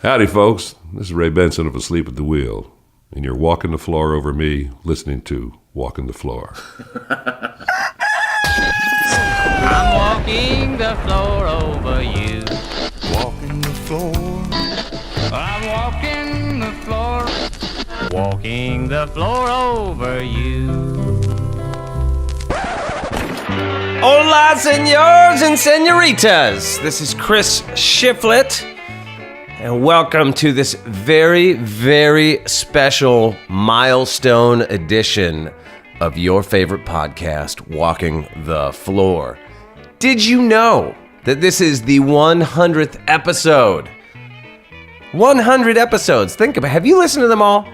Howdy, folks. This is Ray Benson of Asleep at the Wheel, and you're walking the floor over me, listening to Walking the Floor. I'm walking the floor over you. Walking the floor. I'm walking the floor. Walking the floor over you. Hola, senors and senoritas. This is Chris Shiflett, and welcome to this very, very special milestone edition of your favorite podcast, Walking the Floor. Did you know that this is the 100th episode? 100 episodes. Think about it. Have you listened to them all?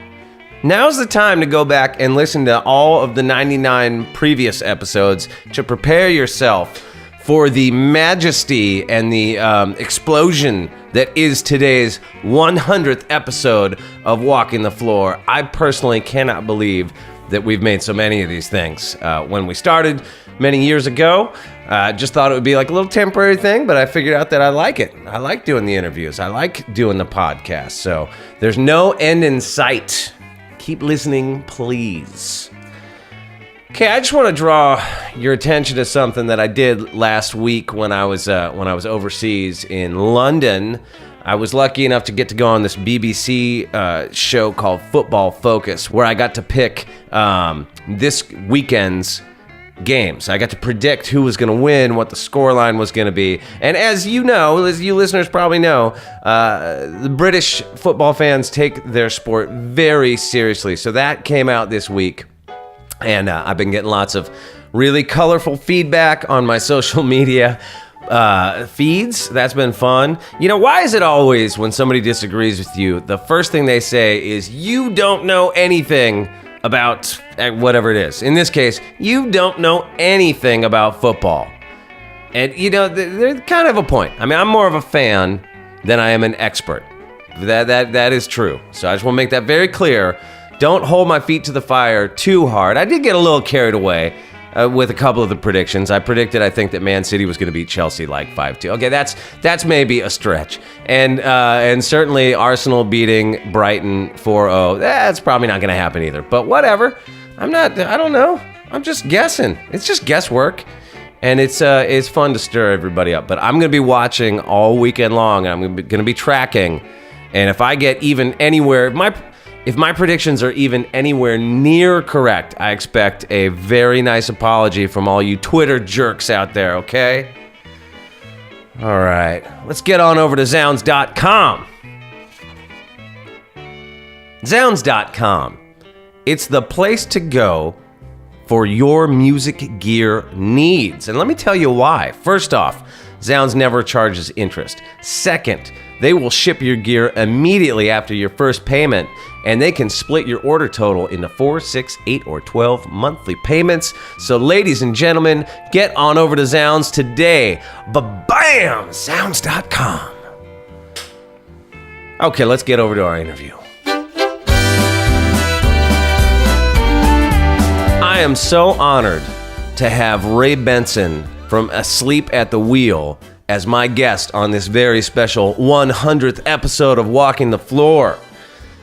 Now's the time to go back and listen to all of the 99 previous episodes to prepare yourself for the majesty and the explosion that is today's 100th episode of Walking the Floor. I personally cannot believe that we've made so many of these things. When we started many years ago, just thought it would be like a little temporary thing, but I figured out that I like it. I like doing the interviews. I like doing the podcast. So there's no end in sight. Keep listening, please. Okay, I just want to draw your attention to something that I did last week when I was overseas in London. I was lucky enough to get to go on this BBC show called Football Focus, where I got to pick this weekend's games. I got to predict who was going to win, what the scoreline was going to be. And as you know, as you listeners probably know, the British football fans take their sport very seriously. So that came out this week. And I've been getting lots of really colorful feedback on my social media feeds. That's been fun. You know, why is it always when somebody disagrees with you, the first thing they say is, you don't know anything about whatever it is. In this case, you don't know anything about football. And, you know, there's kind of a point. I mean, I'm more of a fan than I am an expert. That is true. So I just want to make that very clear. Don't hold my feet to the fire too hard. I did get a little carried away with a couple of the predictions. I think that Man City was going to beat Chelsea like 5-2. Okay, that's maybe a stretch. And certainly Arsenal beating Brighton 4-0. That's probably not going to happen either. But whatever. I don't know. I'm just guessing. It's just guesswork. And it's fun to stir everybody up. But I'm going to be watching all weekend long. And I'm going to be tracking. And if I get even anywhere, if my predictions are even anywhere near correct, I expect a very nice apology from all you Twitter jerks out there, okay? All right, let's get on over to Zounds.com. Zounds.com. It's the place to go for your music gear needs. And let me tell you why. First off, Zounds never charges interest. Second, they will ship your gear immediately after your first payment, and they can split your order total into 4, 6, 8, or 12 monthly payments. So ladies and gentlemen, get on over to Zounds today. Ba-bam! Zounds.com. Okay, let's get over to our interview. I am so honored to have Ray Benson from Asleep at the Wheel as my guest on this very special 100th episode of Walking the Floor.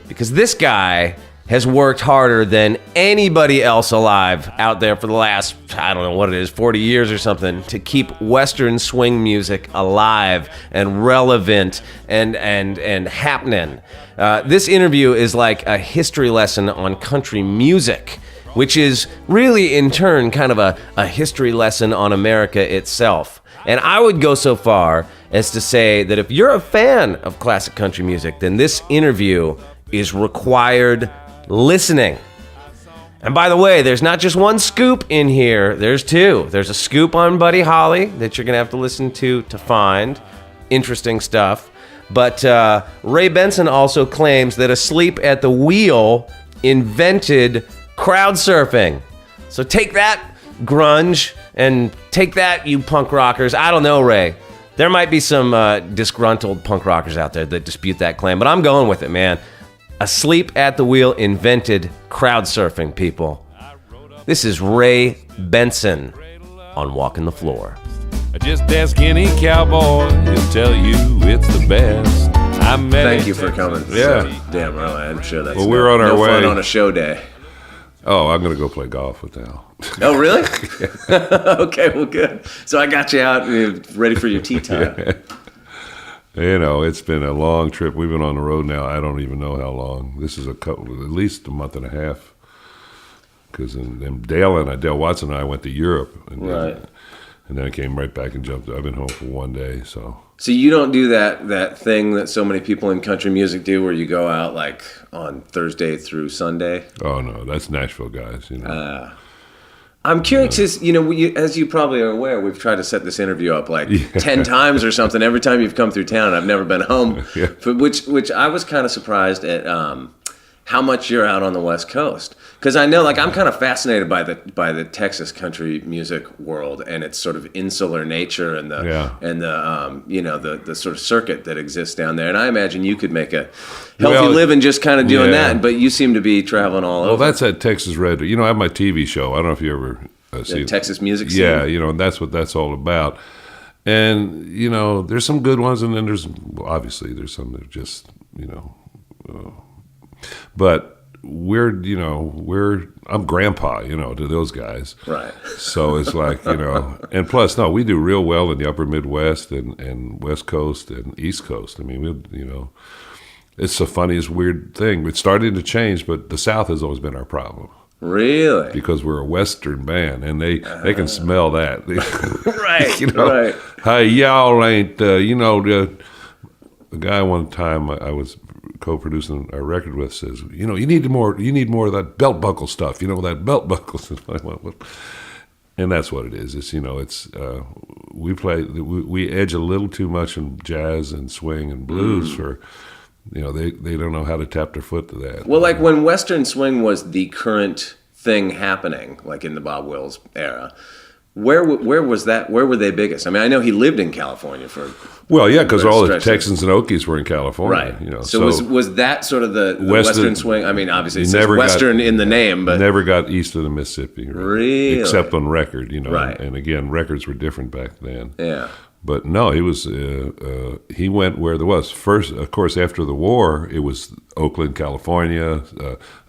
Because this guy has worked harder than anybody else alive out there for the last, I don't know what it is, 40 years or something, to keep Western swing music alive and relevant and happening. This interview is like a history lesson on country music, which is really, in turn, kind of a history lesson on America itself. And I would go so far as to say that if you're a fan of classic country music, then this interview is required listening. And by the way, there's not just one scoop in here, there's two. There's a scoop on Buddy Holly that you're going to have to listen to find interesting stuff. But Ray Benson also claims that Asleep at the Wheel invented crowd surfing. So take that, grunge, and take that, you punk rockers. I don't know, Ray. There might be some disgruntled punk rockers out there that dispute that claim, but I'm going with it, man. Asleep at the Wheel invented crowd surfing, people. This is Ray Benson on Walking the Floor. Just ask any cowboy, he'll tell you it's the best. I met Thank him. you for coming. Yeah. Damn right. I'm sure that's Well, we're on our no fun way. on a show day. Oh, I'm gonna go play golf with Al. Oh, really? Okay, well, good. So I got you out and you're ready for your tea time. You know, it's been a long trip. We've been on the road now. I don't even know how long. This is at least a month and a half. Because Dale Watson and I went to Europe, and then I came right back and jumped. I've been home for one day, so. So you don't do that thing that so many people in country music do, where you go out like on Thursday through Sunday. Oh no, that's Nashville guys, you know. I'm curious, as you probably are aware, we've tried to set this interview up like 10 times or something. Every time you've come through town, I've never been home. Yeah. Which I was kind of surprised at how much you're out on the West Coast. Because I know, like, I'm kind of fascinated by the Texas country music world and its sort of insular nature and the sort of circuit that exists down there. And I imagine you could make a healthy living just kind of doing that. But you seem to be traveling all over. Well, that's at Texas Red. You know, I have my TV show. I don't know if you ever see the Texas music scene. Yeah, you know, and that's what that's all about. And you know, there's some good ones, and then there's some that are just but I'm grandpa, to those guys. Right. So it's like, and plus, no, we do real well in the upper Midwest and West Coast and East Coast. I mean, it's the funniest, weird thing. It's starting to change, but the South has always been our problem. Really? Because we're a Western band, and they can smell that. Right, right. Hey, y'all ain't, the guy one time I was co-producing a record with says, you need more of that belt buckle stuff, that belt buckles. And that's what it is. It's we edge a little too much in jazz and swing and blues for, they don't know how to tap their foot to that. Well, like when Western swing was the current thing happening, like in the Bob Wills era, where was that? Where were they biggest? I mean, I know he lived in California for. Well, yeah, because all the Texans and Okies were in California. Right. So was that sort of the Western swing? I mean, obviously it says Western in the name, but never got east of the Mississippi. Right? Really? Except on record, Right. And again, records were different back then. Yeah. But no, he was. He went where there was. First, of course, after the war, it was Oakland, California,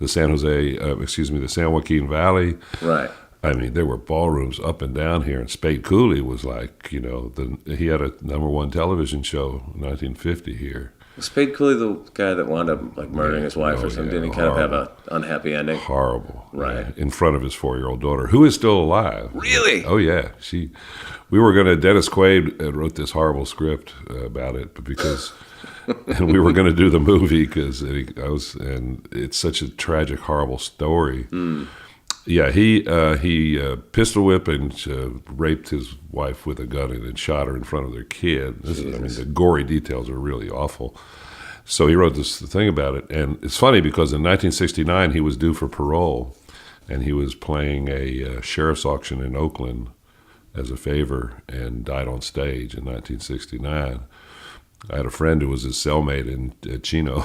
the San Joaquin Valley. Right. I mean, there were ballrooms up and down here, and Spade Cooley was like, he had a #1 television show in 1950 here. Was Spade Cooley the guy that wound up like murdering his wife or something? Didn't he kind of have an unhappy ending? Horrible. Right. In front of his 4-year-old daughter, who is still alive. Really? Oh, yeah. Dennis Quaid wrote this horrible script about it, because and we were going to do the movie and it's such a tragic, horrible story. Yeah, he pistol whipped and raped his wife with a gun and then shot her in front of their kid. The gory details are really awful. So he wrote this thing about it. And it's funny because in 1969 he was due for parole, and he was playing a sheriff's auction in Oakland as a favor and died on stage in 1969. I had a friend who was his cellmate in Chino.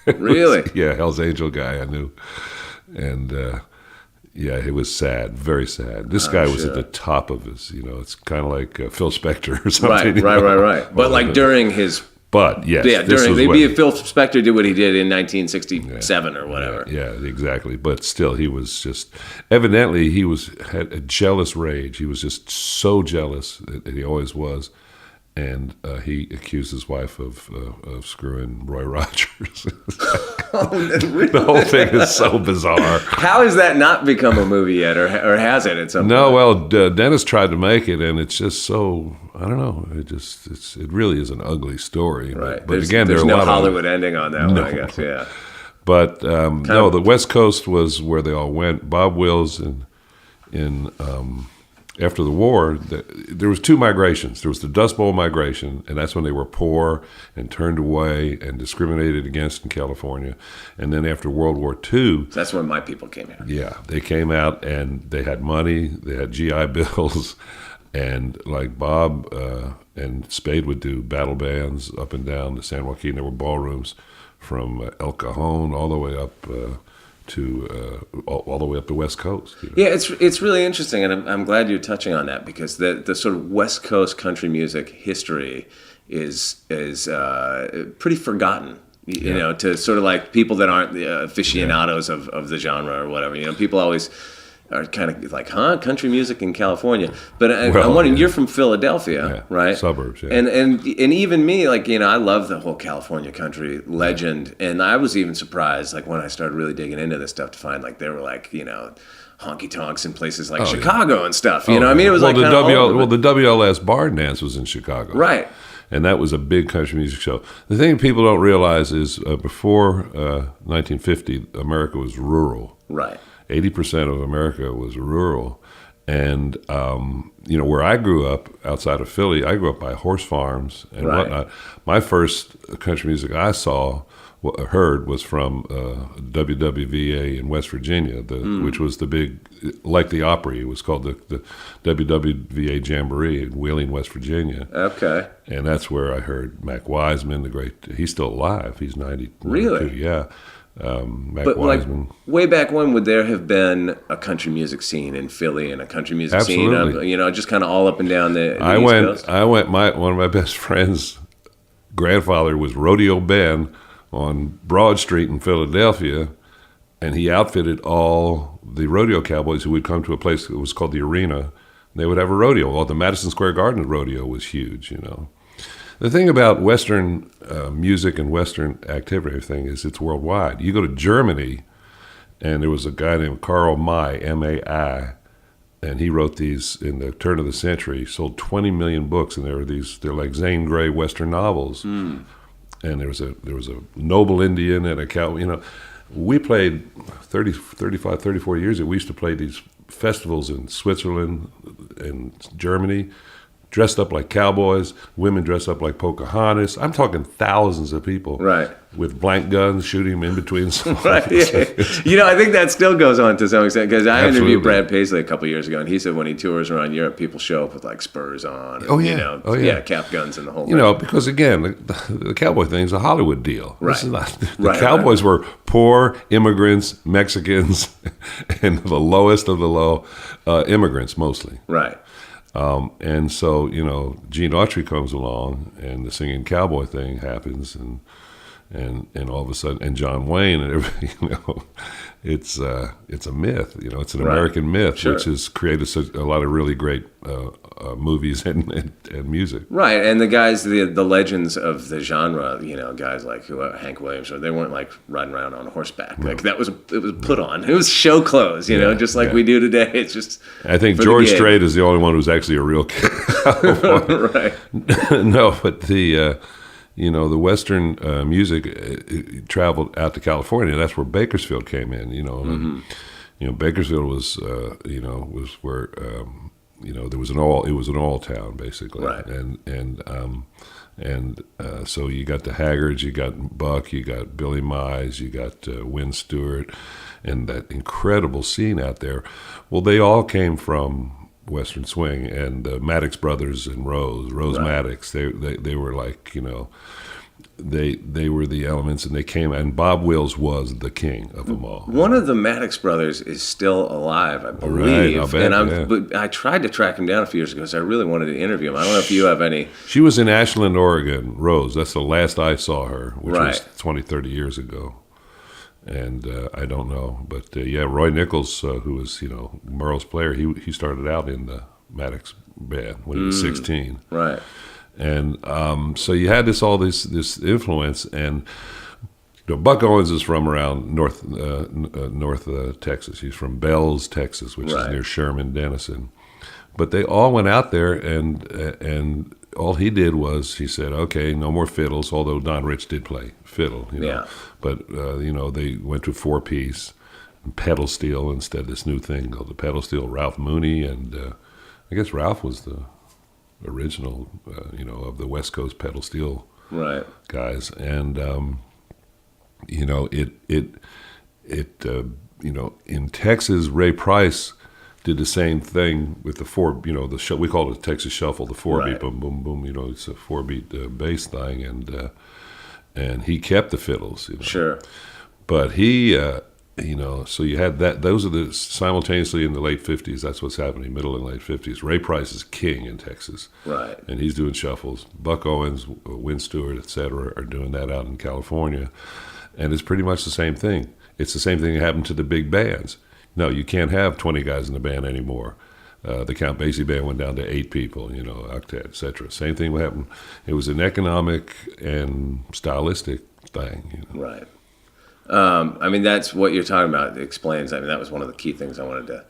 Really? Yeah, Hell's Angel guy I knew. And yeah, it was sad, very sad. This guy was at the top of his, it's kind of like Phil Spector or something. Right. But like during his... But, yes. Yeah, maybe if Phil Spector did what he did in 1967 or whatever. Yeah, exactly. But still, he was just... Evidently, had a jealous rage. He was just so jealous, that he always was. And he accused his wife of screwing Roy Rogers. The whole thing is so bizarre. How has that not become a movie yet, or has it at some point? No, well, Dennis tried to make it, and it's just so, I don't know. It really is an ugly story. Right. But again, there's there are a no lot Hollywood ending on that one, I guess. Yeah. But the West Coast was where they all went. Bob Wills after the war, there was 2 migrations. There was the Dust Bowl migration, and that's when they were poor and turned away and discriminated against in California. And then after World War II... That's when my people came out. Yeah, they came out, and they had money, they had GI Bills, and like Bob and Spade would do battle bands up and down the San Joaquin. There were ballrooms from El Cajon all the way up all the way up the West Coast. You know? Yeah, it's really interesting, and I'm glad you're touching on that, because the sort of West Coast country music history is pretty forgotten. You know, to sort of like people that aren't the aficionados of the genre or whatever. You know, people always are kind of like, country music in California. But I'm wondering, you're from Philadelphia, right? Suburbs, yeah. And even me, like, you know, I love the whole California country legend. And I was even surprised, like, when I started really digging into this stuff, to find, like, there were, like, you know, honky tonks in places like Chicago and stuff. You know, I mean, it was like the kind of the WLS Barn Dance was in Chicago, right? And that was a big country music show. The thing people don't realize is before 1950, America was rural. Right. 80% of America was rural. And, you know, where I grew up outside of Philly, I grew up by horse farms and whatnot. My first country music I heard was from WWVA in West Virginia, which was the big, like the Opry, it was called the WWVA Jamboree in Wheeling, West Virginia. Okay. And that's where I heard Mac Wiseman, the great, he's still alive, he's 90. Really? Yeah. Mac but Wiseman. Like, way back when, would there have been a country music scene in Philly and a country music Absolutely. scene, you know, just kind of all up and down the I East went. Coast? One of my best friends' grandfather was Rodeo Ben on Broad Street in Philadelphia, and he outfitted all the rodeo cowboys who would come to a place that was called the Arena. They would have a rodeo. Well, the Madison Square Garden rodeo was huge, you know. The thing about Western music and Western activity, everything, is it's worldwide. You go to Germany, and there was a guy named Karl May, M-A-I, and he wrote these in the turn of the century, sold 20 million books, and they're like Zane Grey Western novels. And there was a noble Indian and a cow. You know, we played 34 years ago. We used to play these festivals in Switzerland and Germany, dressed up like cowboys, women dressed up like Pocahontas. I'm talking thousands of people, right, with blank guns shooting them in between songs. Right. Yeah. You know, I think that still goes on to some extent, because I Absolutely. interviewed Brad Paisley a couple years ago, and he said when he tours around Europe, people show up with like spurs on, and, you know, cap guns and the whole thing. You know, because again, the cowboy thing is a Hollywood deal. Right. This is not, the cowboys were poor immigrants, Mexicans, and the lowest of the low immigrants mostly. Right. And so, you know, Gene Autry comes along, and the singing cowboy thing happens, and all of a sudden, and John Wayne and everything, you know, it's a myth, you know, it's an American myth, which has created a lot of really great movies and music. Right, and the guys, the legends of the genre, you know, guys like Hank Williams, they weren't like riding around on horseback. No. Like it was put on. It was show clothes, you know, just like we do today. It's just. I think George Strait is the only one who's actually a real cowboy. Right. No, but the Western music traveled out to California. That's where Bakersfield came in. You know, you know, Bakersfield was was where there was it was an oil town basically, right? And so you got the Haggards, you got Buck, you got Billy Mize, you got Win Stewart, and that incredible scene out there. Well, they all came from Western swing, and the Maddox brothers and Rose Maddox. They were like, you know, they were the elements, and they came. And Bob Wills was the king of them all. One of the Maddox brothers is still alive, I believe. Right, I'll bet, but I tried to track him down a few years ago because I really wanted to interview him. I don't know if you have any. She was in Ashland, Oregon. Rose. That's the last I saw her, which was 20, 30 years ago. And I don't know, but Roy Nichols, who was Merle's player, he started out in the Maddox band when he was 16, right? And so you had this influence, and Buck Owens is from around north Texas. He's from Bells, Texas, which is near Sherman, Denison. But they all went out there, and all he did was he said, "Okay, no more fiddles." Although Don Rich did play fiddle, But they went to 4-piece, pedal steel instead. This new thing called the pedal steel. Ralph Mooney, and I guess Ralph was the original, of the West Coast pedal steel guys. And in Texas, Ray Price did the same thing with the four, we call it the Texas Shuffle, the 4-beat, boom, boom, boom, it's a 4-beat bass thing, and he kept the fiddles, Sure. But he So you had that. Those are the simultaneously in the late 50s. That's what's happening, middle and late 50s. Ray Price is king in Texas. Right. And he's doing shuffles. Buck Owens, Win Stewart, et cetera, are doing that out in California. And it's pretty much the same thing. It's the same thing that happened to the big bands. No, you can't have 20 guys in the band anymore. The Count Basie band went down to 8 people, octet, et cetera. Same thing happened. It was an economic and stylistic thing. Right. That's what you're talking about. It explains. That was one of the key things I wanted to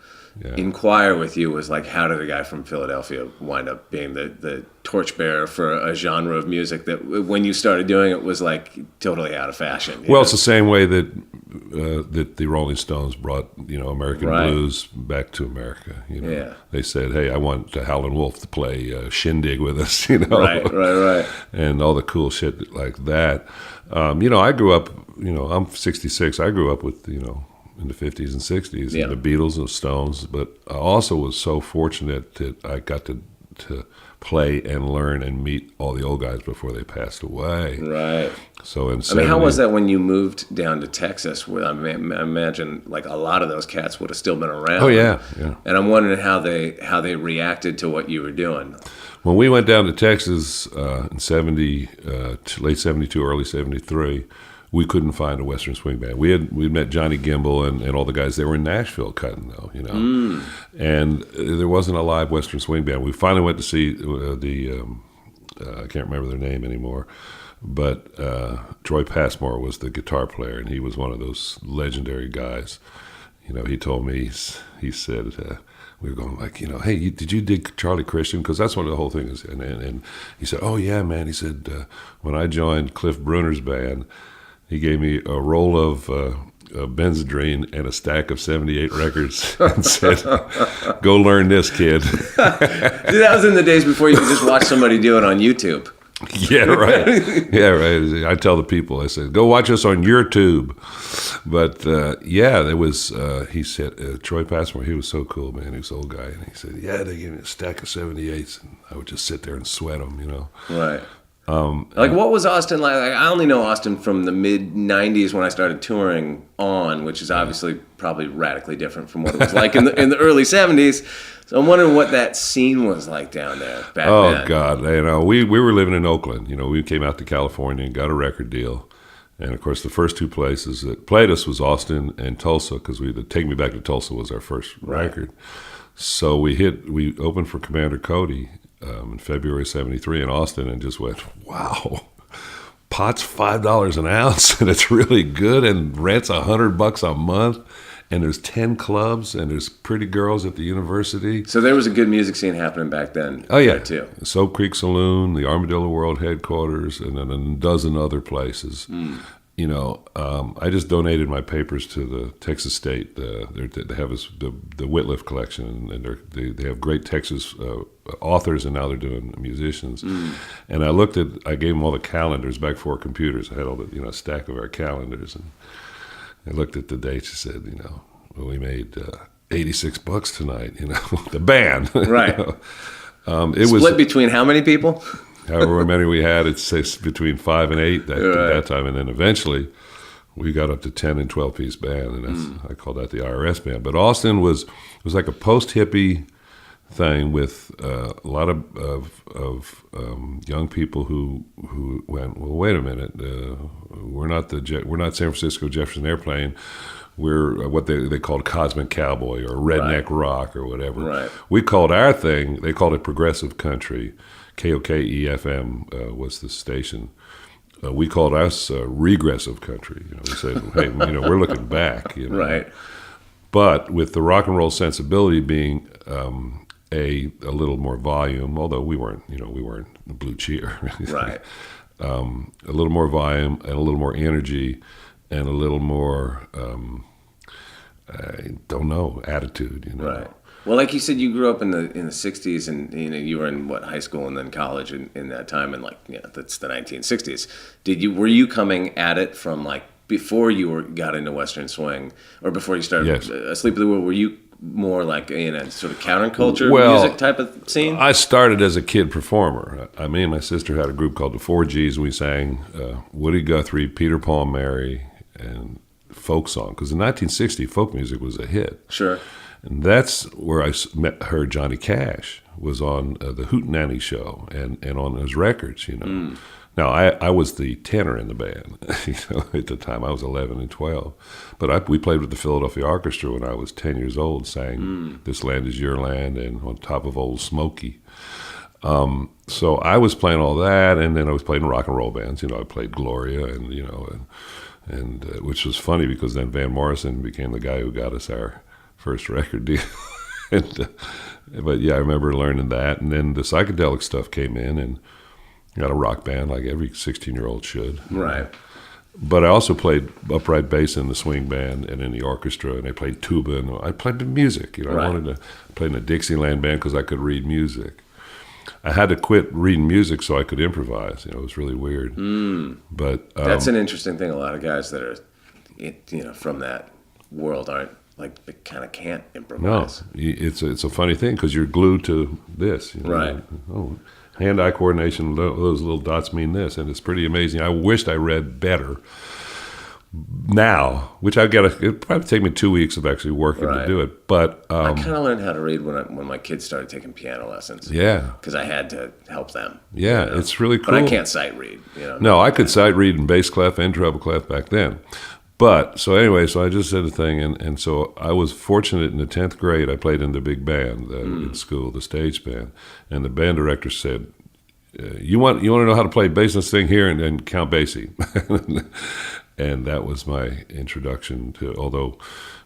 inquire with you was like, how did a guy from Philadelphia wind up being the torchbearer for a genre of music that when you started doing it was like totally out of fashion? Well, it's the same way that the Rolling Stones brought, American blues back to America. They said, "Hey, I want Howlin' Wolf to play Shindig with us," Right. and all the cool shit like that. I grew up. I'm 66. I grew up with in the 50s and 60s, and the Beatles and the Stones. But I also was so fortunate that I got to play and learn and meet all the old guys before they passed away. Right. So how was that when you moved down to Texas? Where I imagine like a lot of those cats would have still been around. Oh yeah. And I'm wondering how they reacted to what you were doing. When we went down to Texas in late 72, early 73, we couldn't find a Western swing band. We'd met Johnny Gimbel and all the guys. They were in Nashville cutting though, and there wasn't a live Western swing band. We finally went to see I can't remember their name anymore, but Troy Passmore was the guitar player, and he was one of those legendary guys. He told me, he said, we were going like, hey, did you dig Charlie Christian? Because that's what the whole thing is. And he said, oh yeah, man. He said, when I joined Cliff Bruner's band, he gave me a roll of Benzedrine and a stack of 78 records and said, go learn this, kid. Dude, that was in the days before you could just watch somebody do it on YouTube. Yeah, right. Yeah, right. I tell the people, I said, go watch us on your tube. But there was, he said, Troy Passmore, he was so cool, man. He was an old guy. And he said, yeah, they gave me a stack of 78s. And I would just sit there and sweat them, Right. What was Austin like? I only know Austin from the mid 90s when I started touring on, which is obviously probably radically different from what it was like in the early 70s. So I'm wondering what that scene was like down there back then. Oh God, we were living in Oakland. We came out to California and got a record deal. And of course, the first two places that played us was Austin and Tulsa, because the Take Me Back to Tulsa was our first record. So we opened for Commander Cody in February '73 in Austin, and just went, wow, pot's $5 an ounce, and it's really good, and rent's $100 a month, and there's 10 clubs, and there's pretty girls at the university. So there was a good music scene happening back then. Oh yeah, too. Soap Creek Saloon, the Armadillo World headquarters, and then a dozen other places. I just donated my papers to the Texas State. They have the Whitliff collection, and they have great Texas authors, and now they're doing musicians. And I gave them all the calendars back before computers. I had all the a stack of our calendars, and I looked at the dates and said, we made $86 tonight. The band, right? It Split was between how many people? However many we had, it's between 5 and 8 at that time, and then eventually we got up to 10 and 12 piece band, and I call that the IRS band. But Austin was like a post hippie thing with a lot of young people who went, well, wait a minute, we're not San Francisco Jefferson Airplane. We're what they called Cosmic Cowboy or Redneck Rock or whatever. Right. We called our thing, they called it Progressive Country. KOKE-FM was the station. We called us regressive country. We said, hey, we're looking back. Right. But with the rock and roll sensibility being a little more volume, although we weren't Blue Cheer. Right. A little more volume and a little more energy and a little more, attitude. Right. Well, like you said, you grew up in the 60s, and you were in high school and then college in that time, and that's the 1960s. Were you coming at it from before you got into Western swing, or before you started Asleep at the Wheel? Were you more like in a sort of counterculture music type of scene? I started as a kid performer. Me and my sister had a group called the 4Gs, and we sang Woody Guthrie, Peter, Paul, Mary, and folk song, because in 1960 folk music was a hit. Sure. And that's where I heard Johnny Cash was on the Hootenanny show and on his records, you know. Now, I was the tenor in the band, you know, at the time. I was 11 and 12. But we played with the Philadelphia Orchestra when I was 10 years old, sang This Land Is Your Land and On Top of Old Smoky. So I was playing all that, and then I was playing rock and roll bands. You know, I played Gloria, and, you know, and which was funny because then Van Morrison became the guy who got us our first record deal. But yeah, I remember learning that, and then the psychedelic stuff came in, and got a rock band like every 16-year-old should. Right. But I also played upright bass in the swing band and in the orchestra, and I played tuba, and I played the music. You know, Right. I wanted to play in a Dixieland band because I could read music. I had to quit reading music so I could improvise. You know, it was really weird. But That's an interesting thing. A lot of guys that are, you know, from that world aren't, like, they kind of can't no, improvise. it's a funny thing because you're glued to this. You know? Right. Oh, hand-eye coordination, those little dots mean this, and it's pretty amazing. I wished I read better now, which it'd probably take me 2 weeks of actually working to Right. do it. But I kind of learned how to read when my kids started taking piano lessons. yeah, Because I had to help them. yeah, you know? it's really cool. But I can't sight read. You know? No, I could sight read in bass clef and treble clef back then. But so anyway, so I just did a thing, and so I was fortunate in the 10th grade. I played in the big band in school, the stage band, and the band director said, "You want to know how to play bass in this thing here and Count Basie," and that was my introduction to. Although,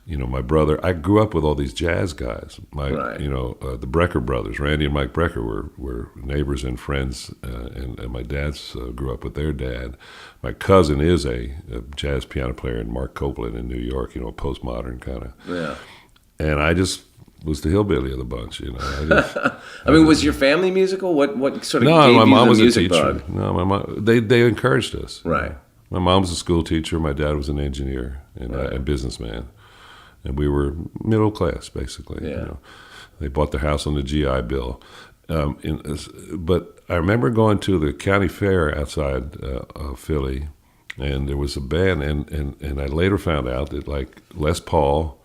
you know, my brother, I grew up with all these jazz guys. Right. You know, the Brecker brothers, Randy and Mike Brecker, were neighbors and friends, and my dad's grew up with their dad. My cousin is a jazz piano player in Mark Copeland in New York, you know, postmodern kind of. Yeah. And I just was the hillbilly of the bunch, you know. I mean, was your family musical? What sort of No, gave my you mom the was a music teacher. bug? No, my mom, they encouraged us. Right. My mom was a school teacher. My dad was an engineer and a businessman. And we were middle class, basically. Yeah. You know. They bought their house on the GI Bill. But I remember going to the county fair outside of Philly, and there was a band, and I later found out that, like, Les Paul,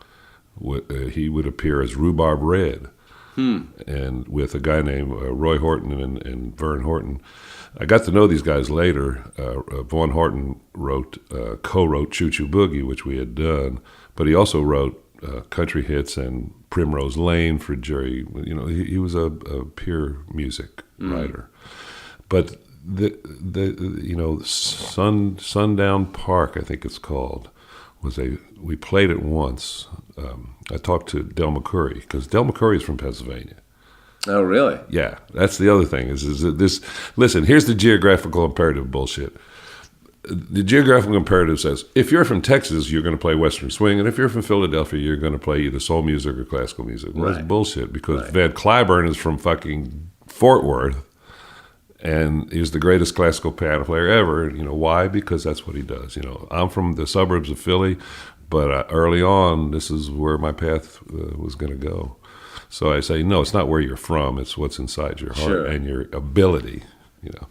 he would appear as Rhubarb Red, and with a guy named Roy Horton and Vern Horton. I got to know these guys later. Vaughn Horton co-wrote Choo Choo Boogie, which we had done, but he also wrote country hits and Primrose Lane for Jerry. You know, he was a pure music writer. But the you know, Sundown Park, I think it's called, we played it once. I talked to Del McCoury because Del McCoury is from Pennsylvania. Oh, really? Yeah, that's the other thing is that this. Listen, here's the geographical imperative bullshit. The geographical imperative says if you're from Texas, you're going to play Western swing, and if you're from Philadelphia, you're going to play either soul music or classical music. Well, Right. that's bullshit because Right. Van Cliburn is from fucking Fort Worth, and he's the greatest classical piano player ever. You know why? Because that's what he does. You know, I'm from the suburbs of Philly, but early on, this is where my path was going to go. So I say, no, it's not where you're from. It's what's inside your heart Sure. and your ability. You know,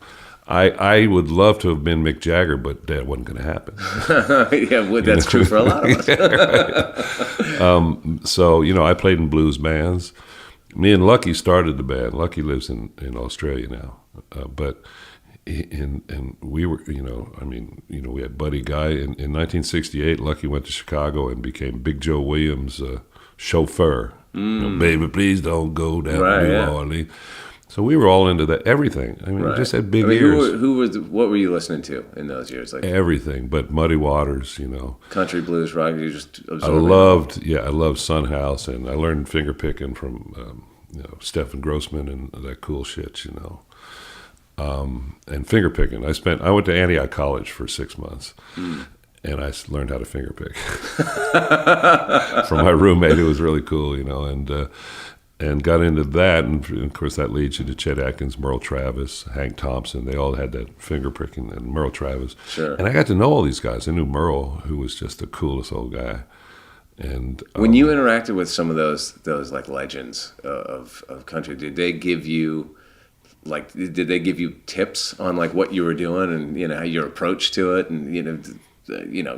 I would love to have been Mick Jagger, but that wasn't going to happen. Yeah, well, that's true for a lot of us. So, you know, I played in blues bands. Me and Lucky started the band. Lucky lives in Australia now. And we were, you know, I mean, you know, we had Buddy Guy. In 1968, Lucky went to Chicago and became Big Joe Williams' chauffeur. You know, baby, please don't go down Right, to New yeah. Orleans. So we were all into that, everything. I mean, Right. just had big I mean, ears. what were you listening to in those years? Like Everything, but Muddy Waters, you know. country, blues, rock? You just I absorbing? loved Son House, and I learned finger picking from you know, Stephen Grossman and that cool shit, you know. And finger picking, I went to Antioch College for 6 months, and I learned how to finger pick from my roommate, who was really cool, you know, and got into that, and of course that leads you to Chet Atkins, Merle Travis, Hank Thompson. They all had that finger picking, and Merle Travis. Sure. And I got to know all these guys. I knew Merle, who was just the coolest old guy. And When you interacted with some of those like legends of country, did they give you tips on like what you were doing and, you know, your approach to it, and, you know,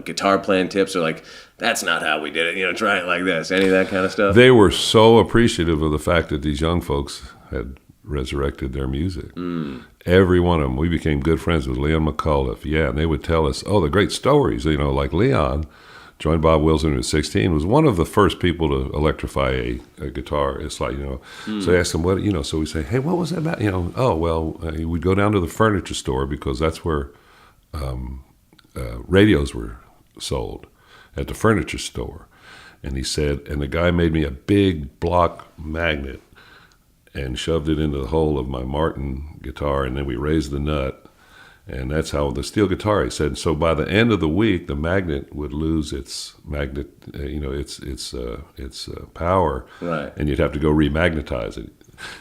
guitar playing tips, or like, that's not how we did it, try it like this, any of that kind of stuff? They were so appreciative of the fact that these young folks had resurrected their music. Every one of them. We became good friends with Leon McAuliffe. Yeah, and they would tell us, the great stories. Like Leon joined Bob Wills when he was 16, was one of the first people to electrify a guitar. It's like, so I asked him, so we say, hey, what was that about? We'd go down to the furniture store because that's where radios were sold, at the furniture store. And he said, and the guy made me a big block magnet and shoved it into the hole of my Martin guitar, and then we raised the nut, and that's how the steel guitar, he said. So by the end of the week, the magnet would lose its magnet, its power, right? And you'd have to go remagnetize it.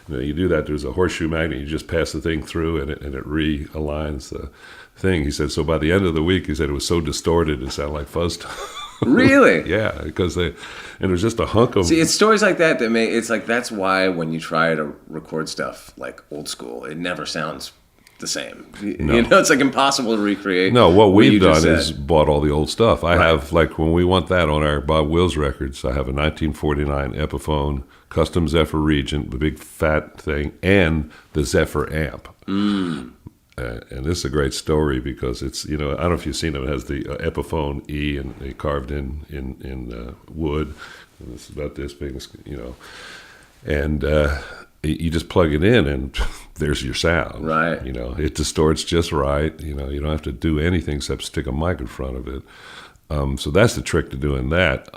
You do that. There's a horseshoe magnet. You just pass the thing through, and it realigns the thing. He said. So by the end of the week, he said it was so distorted it sounded like fuzz tone. Really? Yeah, because it was just a hunk of. See, it's stories like that it's like, that's why when you try to record stuff like old school, it never sounds the same. No. It's like impossible to recreate. No, what we've done is is bought all the old stuff. I have, like, when we want that on our Bob Wills records, I have a 1949 Epiphone custom Zephyr Regent, the big fat thing, and the Zephyr amp. And this is a great story because it's, I don't know if you've seen it. It has the Epiphone E, and they carved in wood. And it's about this big, and you just plug it in, and there's your sound. Right. It distorts just right. You don't have to do anything except stick a mic in front of it. So that's the trick to doing that.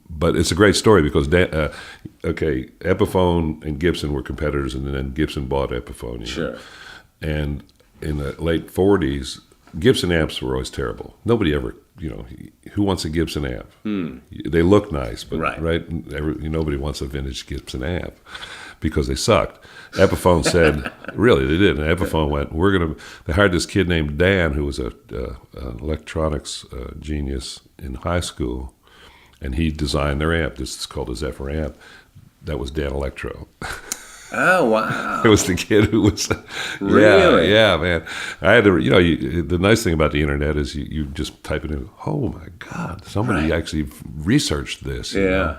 But it's a great story because, Epiphone and Gibson were competitors, and then Gibson bought Epiphone. Sure. And in the late 40s, Gibson amps were always terrible. Nobody ever, who wants a Gibson amp? They look nice, but nobody wants a vintage Gibson amp because they sucked. Epiphone said, really, they did. And Epiphone went, they hired this kid named Dan, who was an electronics genius in high school, and he designed their amp. This is called a Zephyr amp. That was Dan Electro. Oh, wow. It was the kid who was, really? Yeah, man. I had to, the nice thing about the internet is you just type it in. Oh my God, somebody actually researched this. Yeah.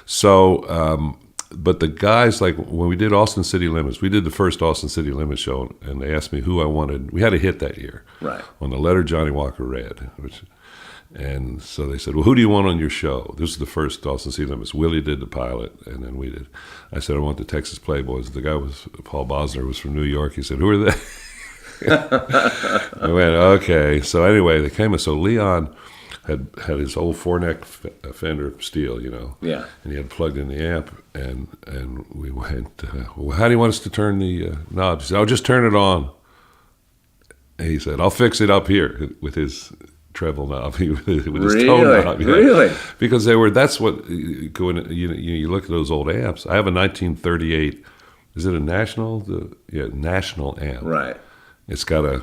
So, but the guys, like when we did Austin City Limits, we did the first Austin City Limits show, and they asked me who I wanted. We had a hit that year, right? On the letter Johnny Walker Red, and so they said, well, who do you want on your show? This is the first Austin City Limits. Willie did the pilot, and then we did. I said, I want the Texas Playboys. The guy Paul Bosner was from New York. He said, who are they? I went, okay. So anyway, they came in. So Leon had his old four-neck Fender steel, Yeah. And he had plugged in the amp, and we went, well, how do you want us to turn the knobs? He said, I'll just turn it on. And he said, I'll fix it up here with his treble knob, with his tone knob. Really? Because that's what, you look at those old amps. I have a 1938, is it a National? National amp. Right. It's got a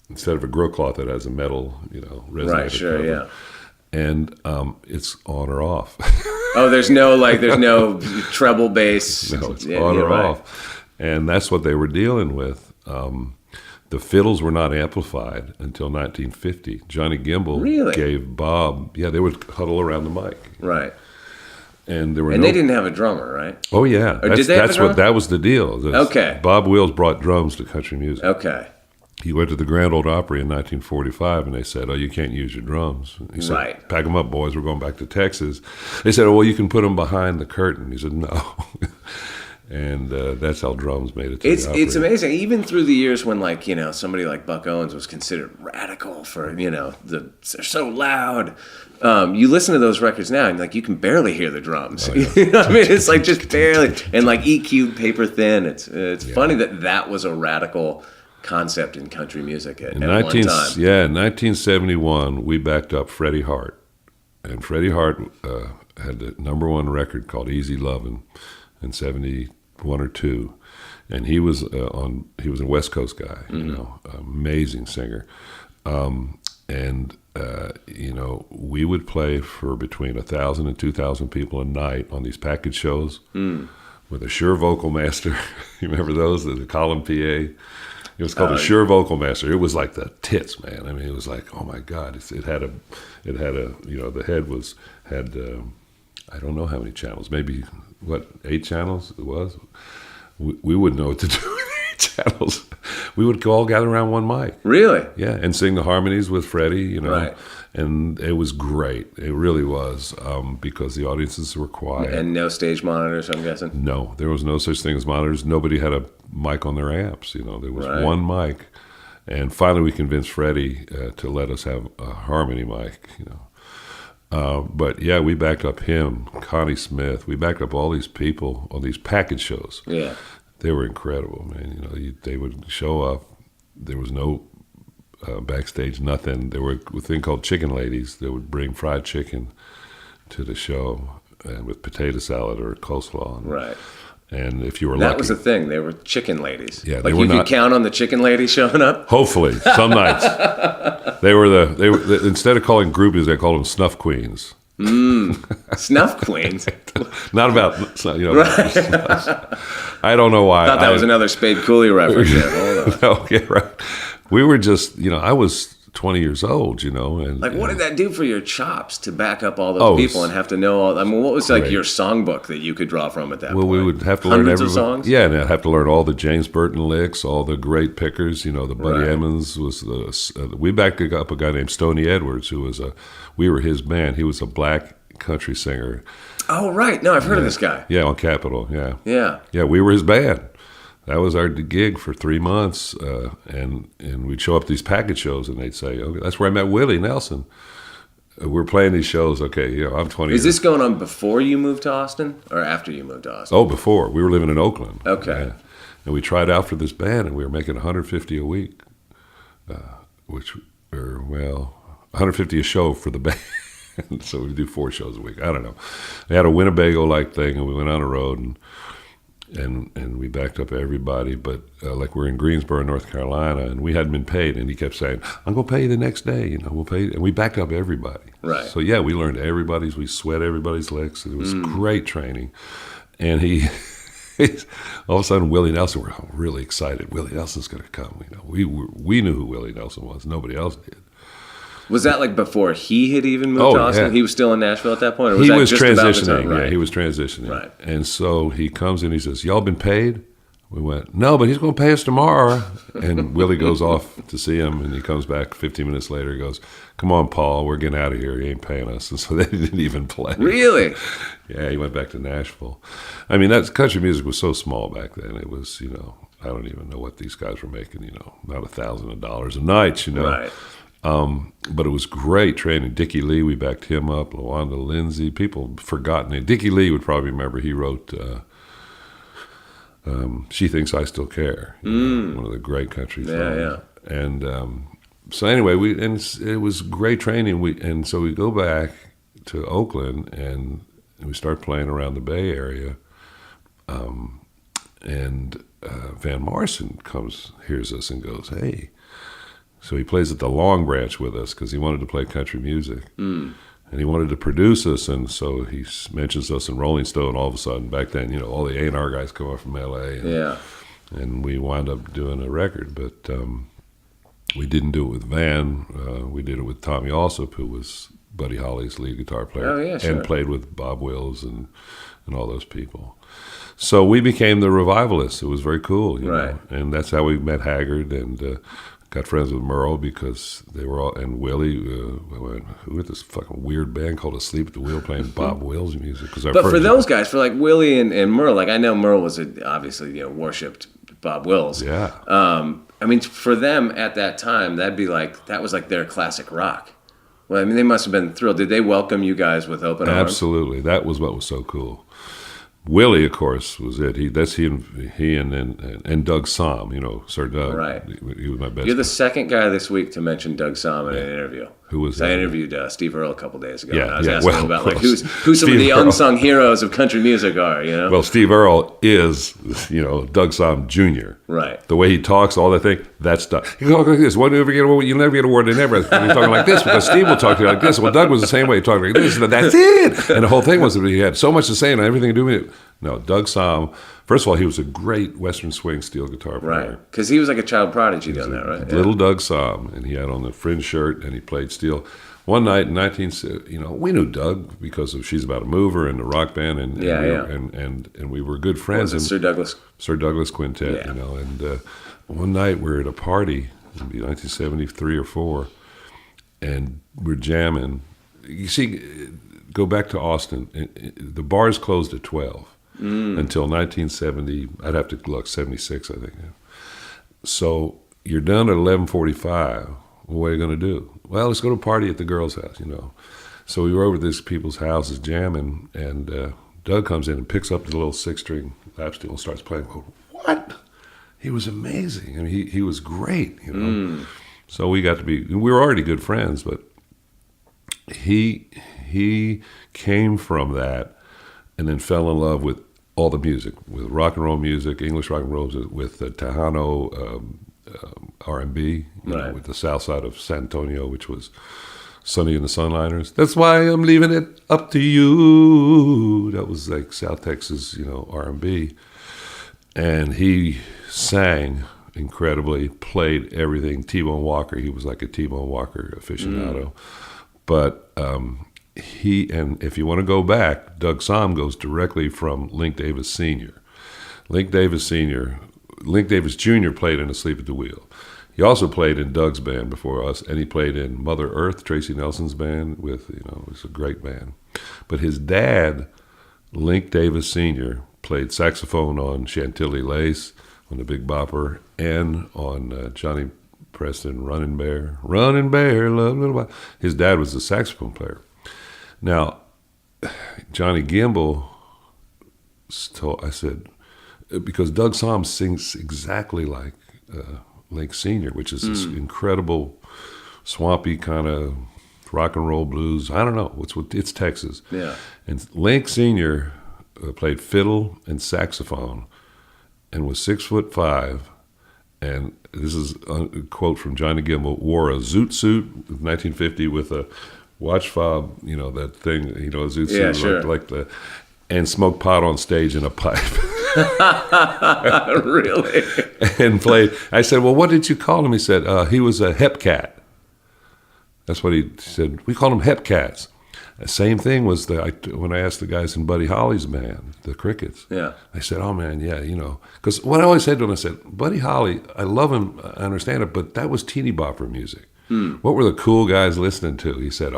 instead of a grill cloth, it has a metal, resonator. Right, sure, cover. yeah. And it's on or off. Oh, there's no treble bass. No, it's on or off. And that's what they were dealing with. The fiddles were not amplified until 1950. Johnny Gimbel gave Bob, they would huddle around the mic. Right. And they didn't have a drummer, right? Oh yeah, did they have a drummer? That was the deal. Okay. Bob Wills brought drums to country music. Okay. He went to the Grand Ole Opry in 1945, and they said, "Oh, you can't use your drums." He said, right. Pack them up, boys. We're going back to Texas. They said, "Oh, well, you can put them behind the curtain." He said, "No." And that's how drums made it to the Opry. It's amazing. Even through the years when, somebody like Buck Owens was considered radical for, they're so loud. You listen to those records now, and you can barely hear the drums. Oh, yeah. You know what I mean? It's just barely, and EQ'd paper thin. It's funny that was a radical concept in country music at one time. Yeah, in 1971, we backed up Freddie Hart, and Freddie Hart had the #1 record called "Easy Lovin'" in 71 or 2, and he was a West Coast guy, amazing singer, and we would play for between 1,000 and 2,000 people a night on these package shows with a Shure Vocal Master. You remember those, the column PA, It was called a Shure Vocal Master. It was like the tits, man. I mean, it was like, oh my God! It had a, the head had I don't know how many channels, maybe 8 channels it was. We wouldn't know what to do with 8 channels. We would all gather around one mic. Really? Yeah, and sing the harmonies with Freddie, Right. And it was great. It really was, because the audiences were quiet. And no stage monitors, I'm guessing? No, there was no such thing as monitors. Nobody had a mic on their amps. There was Right. one mic. And finally we convinced Freddie to let us have a harmony mic, But yeah, we backed up him, Connie Smith. We backed up all these people on these package shows. Yeah. They were incredible, man. They would show up. There was no backstage, nothing. There were a thing called chicken ladies that would bring fried chicken to the show with potato salad or coleslaw. Right. And if you were lucky, That was the thing. They were chicken ladies. Yeah, like you could count on the chicken ladies showing up. hopefully, some nights they were instead of calling groupies, they called them snuff queens. Snuff queens. Not about I don't know why. Thought that was another Spade Cooley reference. There. Hold on. Okay, right. We were just, I was 20 years old, and Like, what did that do for your chops to back up all those Oh, people and have to know all? I mean, what was like great. your songbook that you could draw from at that Well, point? we would have to Hundreds learn of songs. Yeah, and I'd have to learn all the James Burton licks, all the great pickers. The Buddy Right. Emmons was we backed up a guy named Stoney Edwards, who was we were his band. He was a black country singer. Oh, right. No, I've heard of this guy. Yeah, on Capitol. Yeah, Yeah. yeah, we were his band. That was our gig for 3 months, and we'd show up to these package shows, and they'd say, "Okay, that's where I met Willie Nelson." We're playing these shows. Okay, I'm 20. Is this going on before you moved to Austin or after you moved to Austin? Oh, before we were living in Oakland. Okay. Yeah. And we tried out for this band, and we were making $150 a week, which were 150 a show for the band. So we do 4 shows a week. I don't know. They had a Winnebago-like thing, and we went on the road and we backed up everybody. But like we're in Greensboro, North Carolina, and we hadn't been paid, and he kept saying, "I'm gonna pay you the next day. We'll pay you." And we backed up everybody. Right. So yeah, we learned we sweat everybody's licks. It was great training, and all of a sudden, Willie Nelson, we're really excited. Willie Nelson's going to come. We knew who Willie Nelson was. Nobody else did. Was that like before he had even moved to Austin? Yeah. He was still in Nashville at that point? Or was He that was just about the transitioning. time? Right. Yeah, he was transitioning. Right. And so he comes in. He says, "Y'all been paid?" We went, "No, but he's going to pay us tomorrow." And Willie goes off to see him, and he comes back 15 minutes later. He goes, "Come on, Paul, we're getting out of here. He ain't paying us." And so they didn't even play. Really? Yeah, he went back to Nashville. I mean, country music was so small back then. It was, I don't even know what these guys were making. Not $1,000 a night. Right. But it was great training. Dickie Lee, we backed him up. LaWanda Lindsay, people forgotten it. Dickie Lee would probably remember. He wrote "She Thinks I Still Care," one of the great country songs. Yeah. And so anyway, it was great training. And so we go back to Oakland and we start playing around the Bay Area. And Van Morrison hears us and goes, "Hey." So he plays at the Long Branch with us because he wanted to play country music. And he wanted to produce us, and so he mentions us in Rolling Stone. All of a sudden, back then, all the A&R guys come up from L.A. And we wound up doing a record, but we didn't do it with Van. We did it with Tommy Alsop, who was Buddy Holly's lead guitar player, Oh, yeah, sure. and played with Bob Wills and all those people. So we became the revivalists. It was very cool, you Right. know? And that's how we met Haggard and got friends with Merle because they were all, and Willie, who had this fucking weird band called Asleep at the Wheel playing Bob Wills music. But for those guys, for like Willie and Merle, like I know Merle was obviously worshipped Bob Wills. Yeah. I mean, for them at that time, that was like their classic rock. Well, I mean, they must have been thrilled. Did they welcome you guys with open arms? Absolutely. That was what was so cool. Willie, of course, was it. He and Doug Somm, Sir Doug. Right. He was my best You're the friend. second guy this week to mention Doug Somm in an interview. Who was I that? interviewed Steve Earle a couple days ago. Yeah, and I was yeah, asking well, him about well, who some of Steve the Earle. unsung heroes of country music are. Well, Steve Earle is, Doug Somm Jr. Right. The way he talks, all that thing, that's Doug. He talks like this. You'll never get a word in ever. He's talking like this because Steve will talk to you like this. Well, Doug was the same way. He talked like this. And that's it. And the whole thing was that he had so much to say and everything to do with it. No, Doug Somm. First of all, he was a great Western swing steel guitar player. Right. Because he was like a child prodigy doing that, right? Little Doug Somm, and he had on the fringe shirt, and he played steel. One night in we knew Doug because of She's About a Mover and the rock band, and we were good friends. Was it and Sir Douglas? Quintet, And one night we were at a party, it'd be 1973 or 4, and we're jamming. You see, go back to Austin. The bars closed at 12 until 1970. I'd have to look, 76, I think. So you're done at 11:45. Well, what are you going to do? Well, let's go to a party at the girl's house, So we were over at these people's houses jamming, and Doug comes in and picks up the little 6-string lap steel and starts playing. Well, what? He was amazing. I mean, he was great, So we were already good friends, but he came from that and then fell in love with all the music, with rock and roll music, English rock and roll, with Tejano R&B, with the south side of San Antonio, which was Sonny and the Sunliners. That's why I'm leaving it up to you. That was like South Texas, R&B. And he sang incredibly, played everything. T-Bone Walker, he was like a T-Bone Walker aficionado. But and if you want to go back, Doug Somm goes directly from Link Davis Sr. Link Davis Jr. played in Asleep at the Wheel. He also played in Doug's band before us, and he played in Mother Earth, Tracy Nelson's band, it was a great band. But his dad, Link Davis Sr., played saxophone on Chantilly Lace, on the Big Bopper, and on Johnny Preston, Running Bear, love little while. His dad was a saxophone player. Now, Johnny Gimble I said, because Doug Somm sings exactly like Link Sr., which is this incredible, swampy kind of rock and roll blues. I don't know. It's Texas. Yeah. And Link Sr. Played fiddle and saxophone and was 6'5", and this is a quote from Johnny Gimble, wore a zoot suit in 1950 with a watch fob, that thing, a zoot suit, sure. like the, and smoked pot on stage in a pipe. Really? And played. I said, well, what did you call him? He said, he was a hep cat. That's what he said. We called him hep cats. The same thing was when I asked the guys in Buddy Holly's band, the Crickets. Yeah. I said, oh, man, yeah, Because what I always said to him, I said, Buddy Holly, I love him, I understand it, but that was teeny bopper music. What were the cool guys listening to? He said,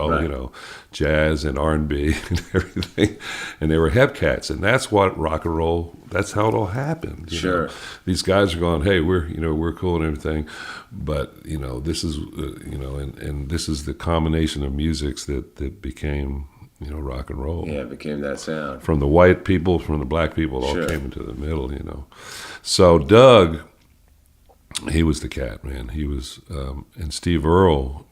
jazz and R&B and everything. And they were hep cats. And that's what rock and roll, that's how it all happened. Sure. These guys are going, hey, we're cool and everything. But, this is, and this is the combination of musics that became, rock and roll. Yeah, it became that sound. From the white people, from the black people, it all came into the middle, So Doug, he was the cat, man. He was, and Steve Earle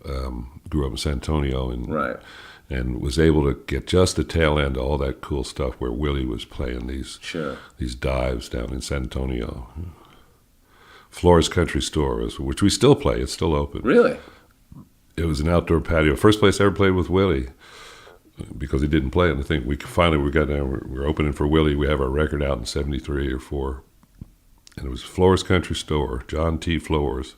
grew up in San Antonio and was able to get just the tail end of all that cool stuff where Willie was playing these dives down in San Antonio. Flores Country Store, which we still play. It's still open. Really? It was an outdoor patio. First place I ever played with Willie, because he didn't play it. And I think we got down. We're opening for Willie. We have our record out in '73 or '4. And it was Flores Country Store, John T. Flores.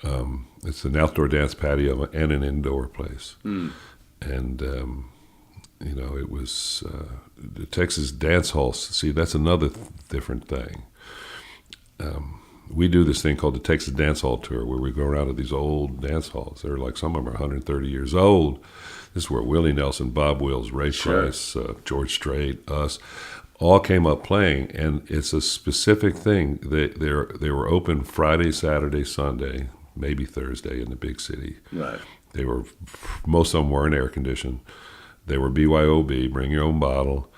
It's an outdoor dance patio and an indoor place. And, it was the Texas dance halls. See, that's another different thing. We do this thing called the Texas Dance Hall Tour, where we go around to these old dance halls. They're like, some of them are 130 years old. This is where Willie Nelson, Bob Wills, Ray Price, George Strait, us, all came up playing, and it's a specific thing. They were open Friday, Saturday, Sunday, maybe Thursday in the big city. Right. Most of them weren't air conditioned. They were BYOB, bring your own bottle.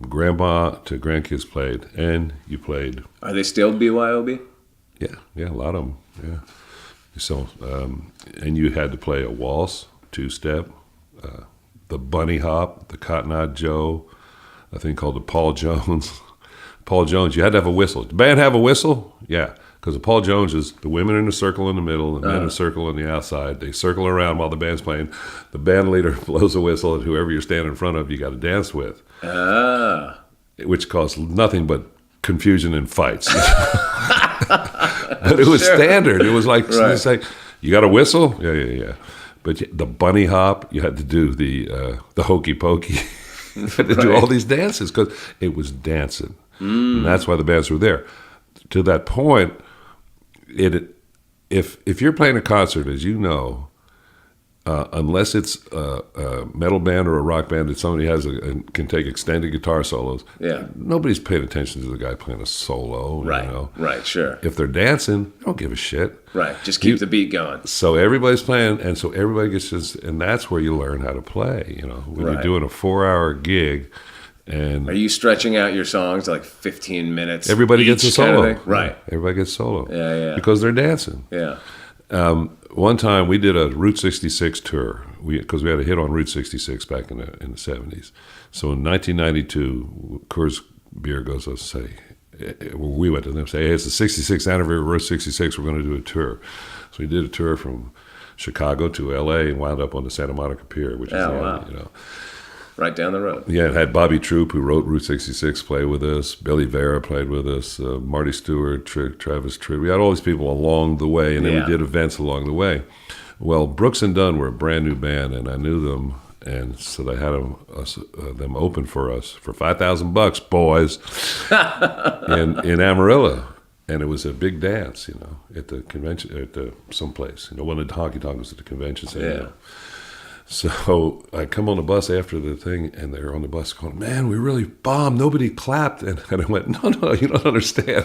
Grandma to grandkids played, and you played. Are they still BYOB? Yeah, a lot of them. Yeah. So, and you had to play a waltz, two-step, the bunny hop, the Cotton Eye Joe, a thing called the Paul Jones. Paul Jones, you had to have a whistle. Did the band have a whistle? Yeah, because the Paul Jones is the women in a circle in the middle, and men in a circle on the outside. They circle around while the band's playing. The band leader blows a whistle, and whoever you're standing in front of, you got to dance with. which caused nothing but confusion and fights. But it was standard. It was like, Right. it's like, you got a whistle? Yeah. But the bunny hop, you had to do the hokey pokey. You had to do all these dances because it was dancing. And that's why the bands were there. To that point, if you're playing a concert, as you know, unless it's a metal band or a rock band that somebody can take extended guitar solos, nobody's paying attention to the guy playing a solo. Right, You know? right, sure. If they're dancing, they don't give a shit. Right, just keep the beat going. So everybody's playing, and so everybody gets this, and that's where you learn how to play. You know, when you're doing a 4-hour gig, and Are you stretching out your songs to like 15 minutes? everybody gets a each kind of solo. thing? Right. Everybody gets solo. Yeah. Because they're dancing. Yeah. One time we did a Route 66 tour because we had a hit on Route 66 back in the 70s. So in 1992, Coors Beer goes to say, we went to them and say, hey, it's the 66th anniversary of Route 66. We're going to do a tour. So we did a tour from Chicago to L.A. and wound up on the Santa Monica Pier, which is wow. Right down the road. Yeah, it had Bobby Troop, who wrote Route 66, play with us. Billy Vera played with us. Marty Stewart, Travis Tritt. We had all these people along the way, and then we did events along the way. Well, Brooks and Dunn were a brand new band, and I knew them, and so they had them open for us for $5,000, boys, in Amarillo. And it was a big dance, you know, at the convention, someplace. You know, one of the honky tonk was at the convention center. Yeah. You know. So I come on the bus after the thing, and they're on the bus going, man, we really bombed. Nobody clapped. And I went, no, you don't understand.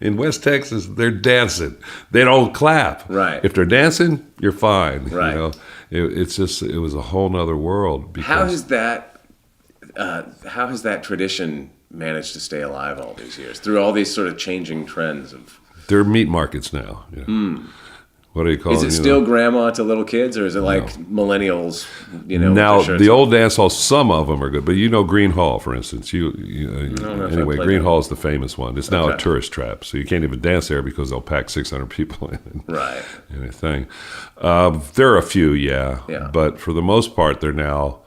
In West Texas, they're dancing. They don't clap. Right. If they're dancing, you're fine. Right. You know, it was a whole nother world. How has that tradition managed to stay alive all these years through all these sort of changing trends of? They're meat markets now. You know. What do you call it? Is it still grandma to little kids, or is it like millennials? You know, now with their shirts the on? old dance halls, some of them are good, but you know Green Hall, for instance. Anyway, Green Hall is the famous one. It's now a tourist trap, so you can't even dance there because they'll pack 600 people in. Right. Anything. There are a few, yeah, but for the most part, they're now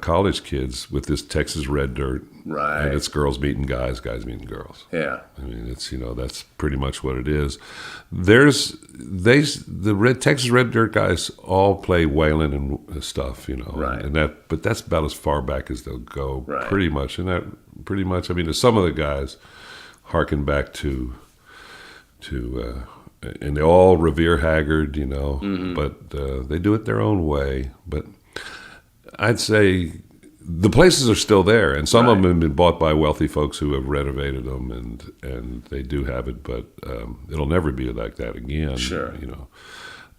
college kids with this Texas red dirt. Right. And it's girls meeting guys, guys meeting girls. Yeah. I mean, it's, that's pretty much what it is. The Texas Red Dirt guys all play Waylon and stuff, Right. But that's about as far back as they'll go, Right. pretty much. And that pretty much, I mean, some of the guys harken back to and they all revere Haggard, but they do it their own way. But I'd say the places are still there, and some of them have been bought by wealthy folks who have renovated them, and they do have it, but it'll never be like that again. Sure.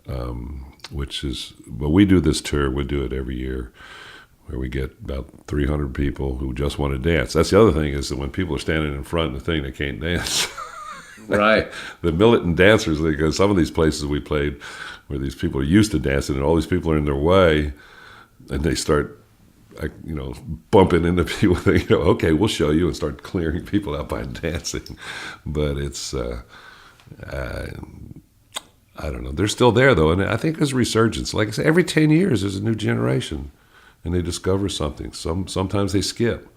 But we do this tour. We do it every year, where we get about 300 people who just want to dance. That's the other thing, is that when people are standing in front of the thing, they can't dance. Right. The militant dancers, because some of these places we played where these people are used to dancing and all these people are in their way, and they start bumping into people, okay, we'll show you, and start clearing people out by dancing. But it's I don't know, they're still there though, and I think there's a resurgence. Like I say, every 10 years there's a new generation and they discover something. Sometimes they skip.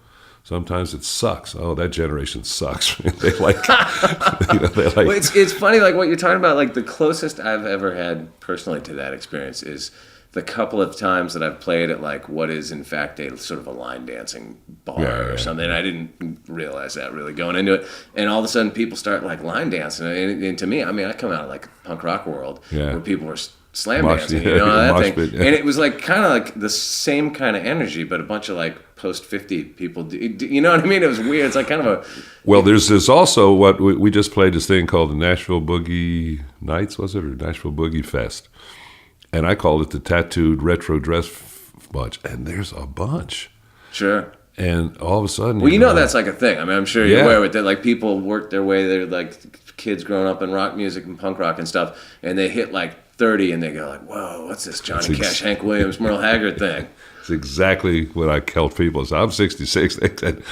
Sometimes it sucks. Oh, that generation sucks. They like, Well, it's funny, like what you're talking about. Like the closest I've ever had personally to that experience is the couple of times that I've played at like what is in fact a sort of a line dancing bar or something. I didn't realize that really going into it, and all of a sudden people start like line dancing. And to me, I mean, I come out of like punk rock world where people were slam dancing, that thing. Pit, and it was like kind of like the same kind of energy, but a bunch of like post 50 people. You know what I mean? It was weird. It's like kind of a. Well, there's also what we just played, this thing called the Nashville Boogie Nights, was it, or Nashville Boogie Fest? And I called it the Tattooed Retro Dress Bunch, and there's a bunch. Sure. And all of a sudden, well, that's like a thing. I mean, I'm sure you're aware with that. Like people work their way. They're like kids growing up in rock music and punk rock and stuff, and they hit like 30, and they go like, "Whoa, what's this Johnny Cash, Hank Williams, Merle Haggard thing?" It's exactly what I tell people. So I'm 66. They said,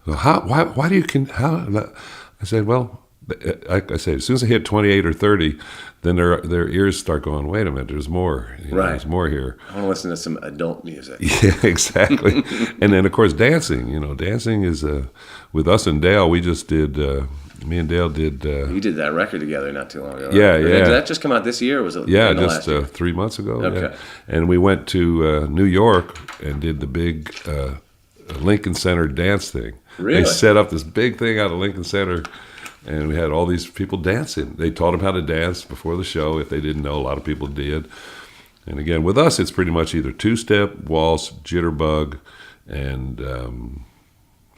"Why do you how?" I said, "Well, like I say, as soon as they hit 28 or 30, then their ears start going, wait a minute, there's more. Right. There's more here. I want to listen to some adult music. Yeah, exactly. And then, of course, dancing. Dancing is, with us and Dale, we just did, me and Dale did. You did that record together not too long ago. Right? Yeah, Or yeah. Did that just come out this year, or was it Yeah, in the just last year? 3 months ago. Okay. Yeah. And we went to New York and did the big Lincoln Center dance thing. Really? They set up this big thing out of Lincoln Center, and we had all these people dancing. They taught them how to dance before the show. If they didn't know, a lot of people did. And again, with us, it's pretty much either two-step, waltz, jitterbug, and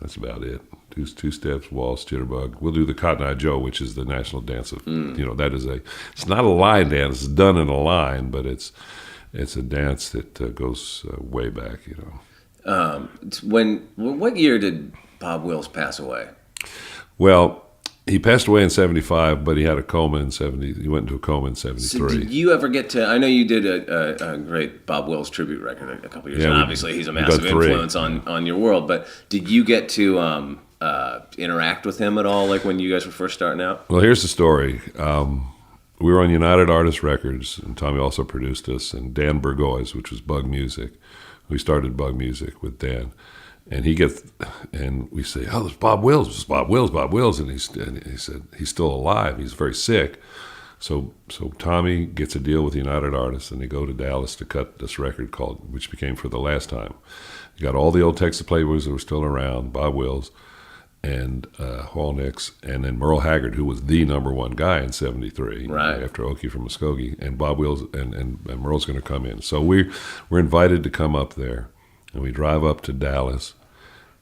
that's about it. Two steps, waltz, jitterbug. We'll do the Cotton Eye Joe, which is the national dance of, that is it's not a line dance. It's done in a line, but it's a dance that goes way back, What year did Bob Wills pass away? Well, he passed away in 75, but he had a coma in 70. He went into a coma in 73. So did you ever get to? I know you did a great Bob Wills tribute record a couple years Yeah, ago. we- Obviously, he's a we massive done 3. influence on your world. But did you get to interact with him at all, like when you guys were first starting out? Well, here's the story. We were on United Artists Records, and Tommy also produced us, and Dan Burgoyes, which was Bug Music. We started Bug Music with Dan. And we say, oh, it's Bob Wills. It's Bob Wills. And he said, he's still alive. He's very sick. So Tommy gets a deal with United Artists, and they go to Dallas to cut this record which became For the Last Time. You got all the old Texas Playboys that were still around, Bob Wills and Hall Nix, and then Merle Haggard, who was the number one guy in 73, right, after Okie from Muskogee, and Bob Wills and Merle's going to come in. So we're invited to come up there, and we drive up to Dallas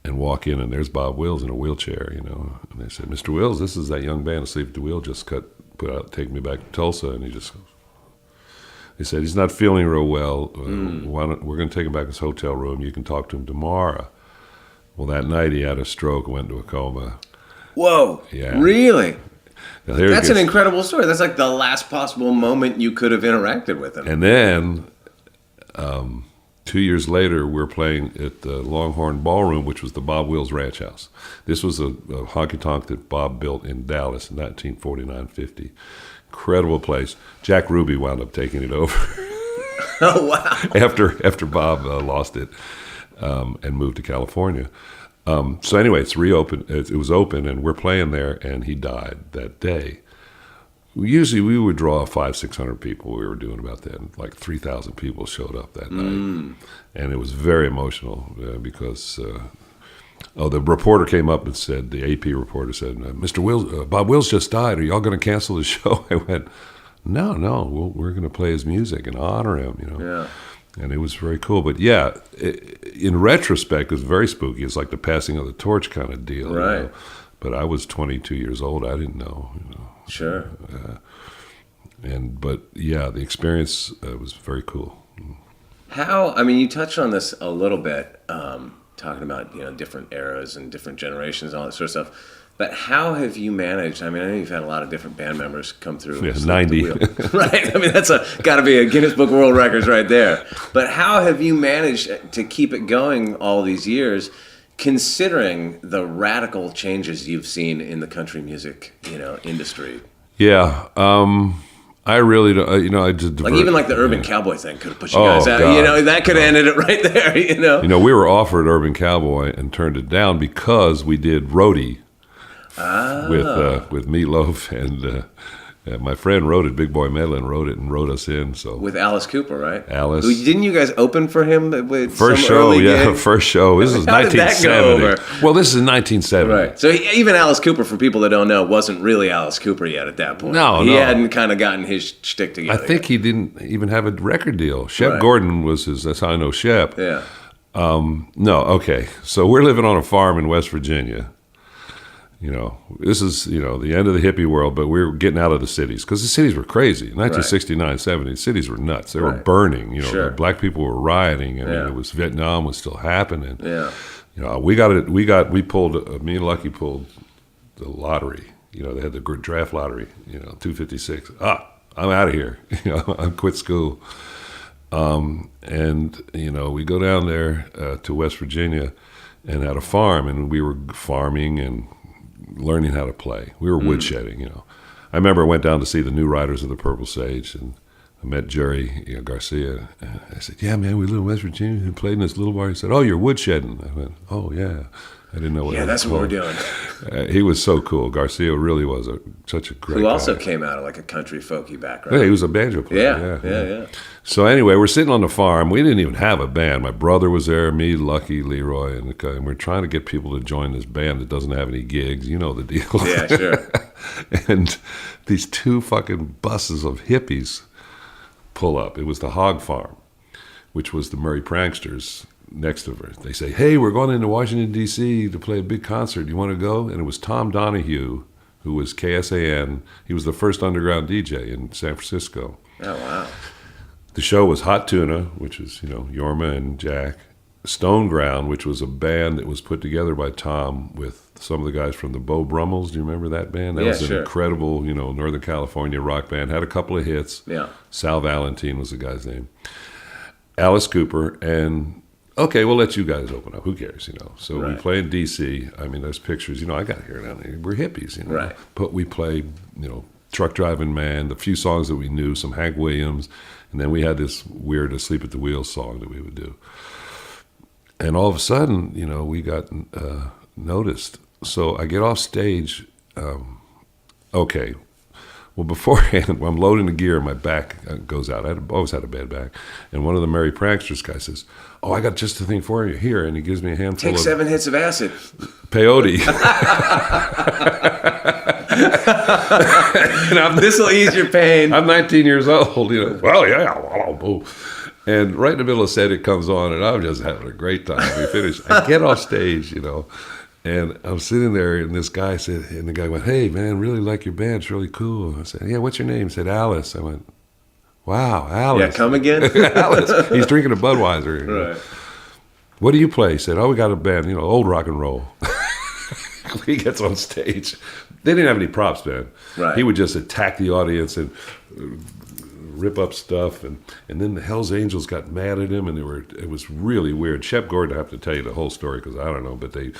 and walk in, and there's Bob Wills in a wheelchair, And they said, Mr. Wills, this is that young band Asleep at the Wheel just put out Take Me Back to Tulsa, and he said, he's not feeling real well. We're going to take him back to his hotel room. You can talk to him tomorrow. Well, that night he had a stroke and went into a coma. Whoa! Yeah. Really? Now, here it That's an gets- incredible story. That's like the last possible moment you could have interacted with him. And then 2 years later, we're playing at the Longhorn Ballroom, which was the Bob Wills Ranch House. This was a honky-tonk that Bob built in Dallas in 1949-50. Incredible place. Jack Ruby wound up taking it over Oh wow! after Bob lost it and moved to California. So anyway, it's reopened. It was open, and we're playing there, and he died that day. Usually we would draw 500-600 people. We were doing about that. Like 3,000 people showed up that night. And it was very emotional because the reporter came up and said, the AP reporter said, Mr. Wills, Bob Wills just died. Are y'all going to cancel the show? I went, no, we're going to play his music and honor him, Yeah. And it was very cool. But yeah, in retrospect, it was very spooky. It's like the passing of the torch kind of deal. Right. But I was 22 years old. I didn't know, Sure. But yeah, the experience was very cool. You touched on this a little bit, talking about, different eras and different generations and all that sort of stuff. But how have you managed? I know you've had a lot of different band members come through. Yeah, Asleep 90. at the Wheel. Right. That's got to be a Guinness Book of World Records right there. But how have you managed to keep it going all these years, considering the radical changes you've seen in the country music, industry? Yeah. I really don't, I just... Like even like the Urban Cowboy thing could have put you Oh, guys out. God. That could have ended it right there, we were offered Urban Cowboy and turned it down because we did Roadie with Meatloaf, and my friend wrote it, Big Boy Medlin wrote it and wrote us in. So With Alice Cooper, right? Alice. Didn't you guys open for him with First some show, early gig? first show. This is How did that go 1970. over? Well, this is 1970. Right. So even Alice Cooper, for people that don't know, wasn't really Alice Cooper yet at that point. No, He no. hadn't kind of gotten his shtick I together. think he didn't even have a record deal. Shep Right. Gordon was his, that's how I know Shep. Yeah. No, okay. So we're living on a farm in West Virginia. This is, the end of the hippie world, but we're getting out of the cities because the cities were crazy. 1969, 70, cities were nuts. They were Right. burning. Sure. The black people were rioting. Yeah. It was Vietnam was still happening. Yeah. We pulled, me and Lucky pulled the lottery. They had the draft lottery, 256. I'm out of here. I quit school. We go down there to West Virginia and had a farm, and we were farming and learning how to play. We were woodshedding, I remember I went down to see the new Riders of the Purple Sage, and I met Jerry Garcia. And I said, "Yeah, man, we live in West Virginia. We played in this little bar." He said, "Oh, you're woodshedding." I went, "Oh, yeah." I didn't know what. Yeah, that's what we're doing. He was so cool. Garcia really was such a great. Who also guy. came out of like a country folky background. Yeah, he was a banjo player. Yeah. So anyway, we're sitting on the farm. We didn't even have a band. My brother was there, me, Lucky, Leroy, and we're trying to get people to join this band that doesn't have any gigs. You know the deal. Yeah, sure. And these two fucking buses of hippies pull up. It was the Hog Farm, which was the Murray Pranksters next to her. They say, "Hey, we're going into Washington, D.C. to play a big concert. You want to go?" And it was Tom Donahue, who was KSAN. He was the first underground DJ in San Francisco. Oh, wow. The show was Hot Tuna, which was, Yorma and Jack. Stone Ground, which was a band that was put together by Tom with some of the guys from the Bo Brummels. Do you remember that band? That was an incredible, Northern California rock band. Had a couple of hits. Yeah. Sal Valentine was the guy's name. Alice Cooper, and okay, we'll let you guys open up. Who cares, So we play in D.C. I mean, there's pictures. I got here down there. We're hippies, Right. But we played, Truck Driving Man, the few songs that we knew, some Hank Williams, and then we had this weird Asleep at the Wheel song that we would do. And all of a sudden, we got noticed. So I get off stage. Okay. Well, beforehand, when I'm loading the gear, my back goes out. I always had a bad back. And one of the Merry Pranksters guys says, "Oh, I got just the thing for you here." And he gives me a handful Take of 7 hits of acid. peyote. This will ease your pain. I'm 19 years old. Well, yeah. And right in the middle of the set, it comes on, and I'm just having a great time. We finish. I get off stage, and I'm sitting there, and this guy said, and the guy went, "Hey, man, really like your band. It's really cool." I said, "Yeah, what's your name?" He said, "Alice." I went, "Wow, Alice." Yeah, come again? Alice. He's drinking a Budweiser. Right. "What do you play?" He said, "Oh, we got a band, old rock and roll." He gets on stage. They didn't have any props, man. Right. He would just attack the audience and rip up stuff, and then the Hells Angels got mad at him, and it was really weird. Shep Gordon, I have to tell you the whole story because I don't know, but they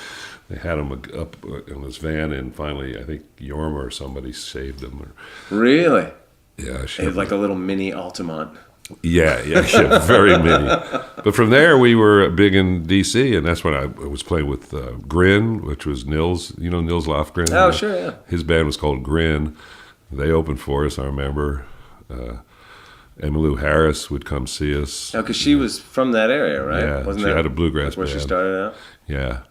had him up in this van, and finally I think Yorma or somebody saved him. Really? Yeah, It was like a little mini Altamont. Yeah, very many. But from there, we were big in D.C., and that's when I was playing with Grin, which was Nils. Nils Lofgren? Oh, sure, yeah. His band was called Grin. They opened for us, I remember. Emmylou Harris would come see us. Oh, because she was from that area, right? Yeah, she had a bluegrass where band. she started out? Yeah.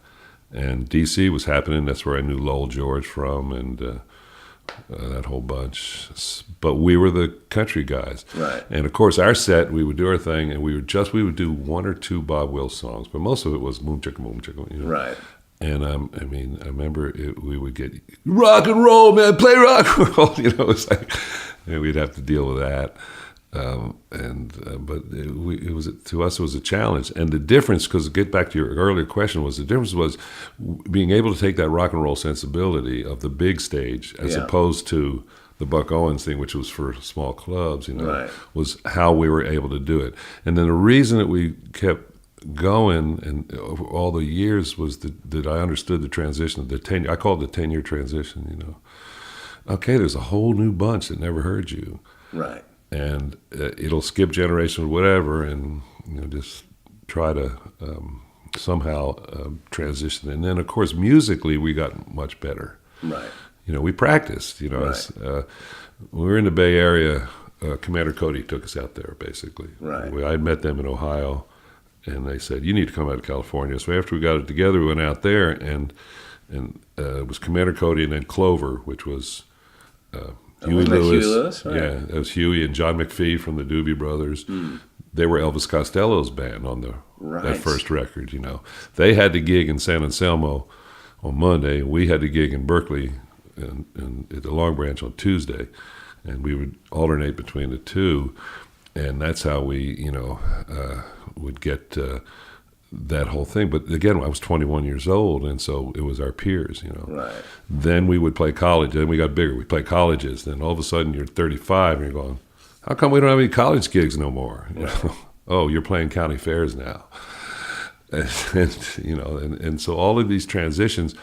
And D.C. was happening. That's where I knew Lowell George from, and that whole bunch. But we were the country guys. Right. And of course, our set, we would do our thing, and we would do 1 or 2 Bob Wills songs, but most of it was Moom Chicka Moom Chicka. Right. And I remember we would get rock and roll, man, play rock and roll. It's like we'd have to deal with that. But it was to us, it was a challenge. And the difference, because to get back to your earlier question, the difference was being able to take that rock and roll sensibility of the big stage as opposed to the Buck Owens thing, which was for small clubs, Right. was how we were able to do it. And then the reason that we kept going and over all the years was that I understood the transition, I called it the 10-year transition, Okay, there's a whole new bunch that never heard you. Right. And it'll skip generations, whatever, and just try to somehow transition. And then, of course, musically, we got much better. Right. We practiced. Right. When we were in the Bay Area, Commander Cody took us out there, basically. Right. I had met them in Ohio, and they said, "You need to come out to California." So after we got it together, we went out there, and it was Commander Cody and then Clover, which was Huey Lewis. Right. Yeah, it was Huey and John McPhee from the Doobie Brothers. They were Elvis Costello's band on that first record. They had to gig in San Anselmo on Monday. We had to gig in Berkeley and at the Long Branch on Tuesday, and we would alternate between the two, and that's how we would get that whole thing. But again, I was 21 years old, and so it was our peers, Right. Then we would play college. Then we got bigger. We played colleges. Then all of a sudden you're 35 and you're going, how come we don't have any college gigs no more? Oh, you're playing county fairs now. And so all of these transitions.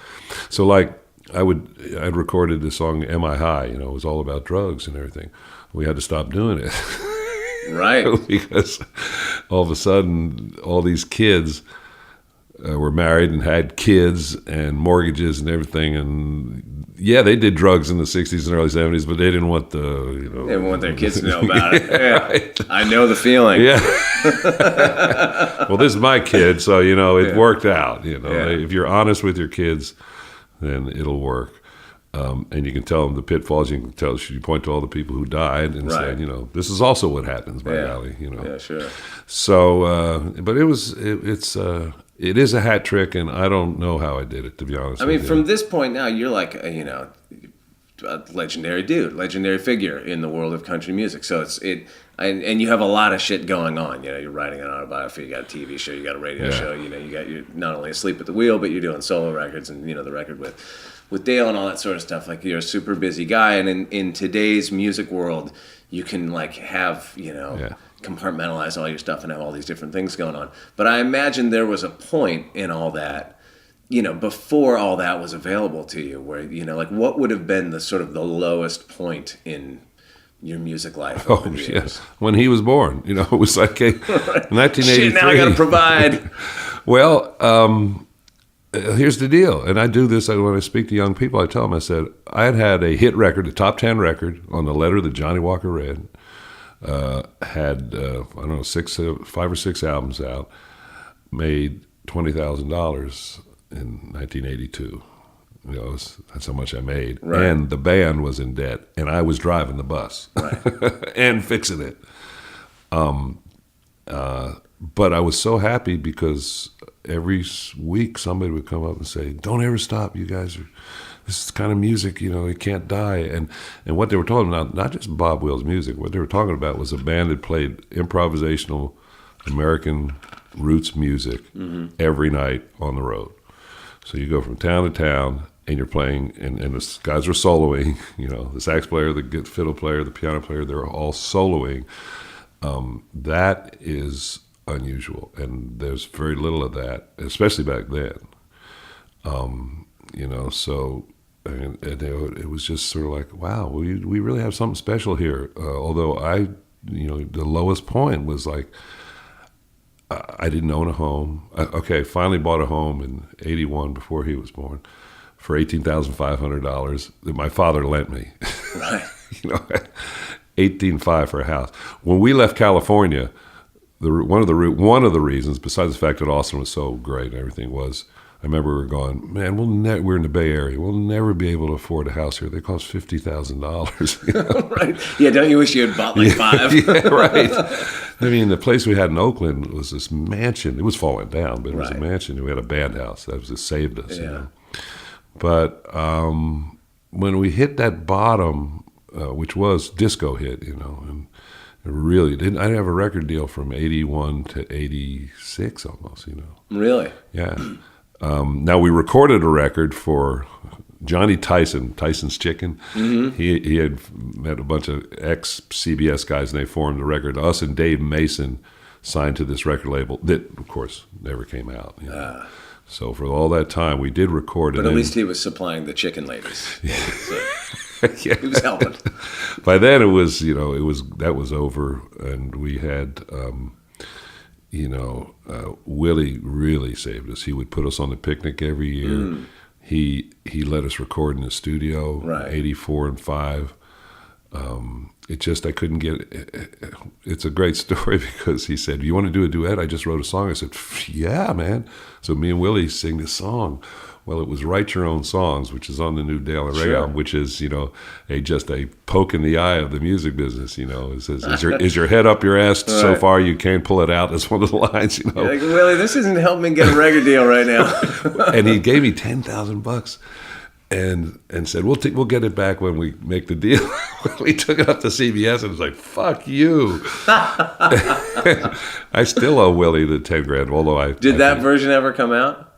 So like I'd recorded the song "Am I High?" You know, it was all about drugs and everything. We had to stop doing it Right. because all of a sudden, all these kids were married and had kids and mortgages and everything. And yeah, they did drugs in the '60s and early '70s, but they didn't want They didn't want their kids to know about it. Yeah. right. I know the feeling. Yeah. Well, this is my kid, so it worked out. Yeah. If you're honest with your kids, then it'll work. And you can tell them the pitfalls. You can tell. You point to all the people who died and Right. say, this is also what happens. By Yeah. golly, Yeah, sure. So, but it is a hat trick, and I don't know how I did it, to be honest. I mean, with from you. this point now, you're like, a legendary dude, legendary figure in the world of country music. So and you have a lot of shit going on. You're writing an autobiography, you got a TV show, you got a radio show. You're not only asleep at the wheel, but you're doing solo records and the record with Dale and all that sort of stuff. Like, you're a super busy guy, and in today's music world, you can have compartmentalize all your stuff and have all these different things going on. But I imagine there was a point in all that, before all that was available to you, where what would have been the sort of the lowest point in your music life over the years? When he was born, it was like 1983. Shit, now I got to provide. Well, here's the deal, and I do this when I speak to young people. I tell them, I said, I had a hit record, a top 10 record on the letter that Johnny Walker read. Had I don't know 5 or 6 albums out, made $20,000 in 1982. That's how much I made, Right. and the band was in debt, and I was driving the bus Right. and fixing it. But I was so happy because every week somebody would come up and say, "Don't ever stop, you guys are." This is the kind of music, it can't die. And what they were talking about, not just Bob Wills music, what they were talking about was a band that played improvisational American roots music every night on the road. So you go from town to town and you're playing, and the guys are soloing, the sax player, the fiddle player, the piano player, they're all soloing. That is unusual, and there's very little of that, especially back then. So and it was just sort of like, wow, we really have something special here. Although the lowest point was like, I didn't own a home. I finally bought a home in '81 before he was born for $18,500 that my father lent me. Right. $18,500 for a house. When we left California, one of the reasons, besides the fact that Austin was so great and everything, was I remember we were going, man, we're in the Bay Area. We'll never be able to afford a house here. They cost $50,000. Right. Yeah, don't you wish you had bought 5? Yeah, right. I mean, the place we had in Oakland was this mansion. It was falling down, but it was a Right. mansion. We had a band house. That was just saved us. Yeah. But when we hit that bottom, which was disco hit, and it really didn't. I didn't have a record deal from '81 to '86 almost. Really? Yeah. Now we recorded a record for Johnny Tyson, Tyson's Chicken. Mm-hmm. He had met a bunch of ex-CBS guys, and they formed a record. Us and Dave Mason signed to this record label that, of course, never came out. So for all that time, we did record it. But at least he was supplying the chicken ladies. So Yeah. he was helping. By then, it was that was over, and we had. Willie really saved us. He would put us on the Picnic every year. He let us record in the studio, Right. 84 and 5. I couldn't get it. It's a great story because he said, "You want to do a duet? I just wrote a song." I said, "Yeah, man." So me and Willie sing this song. Well, it was Write Your Own Songs, which is on the new Dale and Ray Sure. album, which is, just a poke in the eye of the music business. It says, is your head up your ass so Right. far you can't pull it out? That's one of the lines, You're like, Willie, this isn't helping me get a record deal right now. And he gave me $10,000 and said, we'll get it back when we make the deal. We took it up to CBS and it was like, fuck you. I still owe Willie the $10,000, although I Did that version ever come out?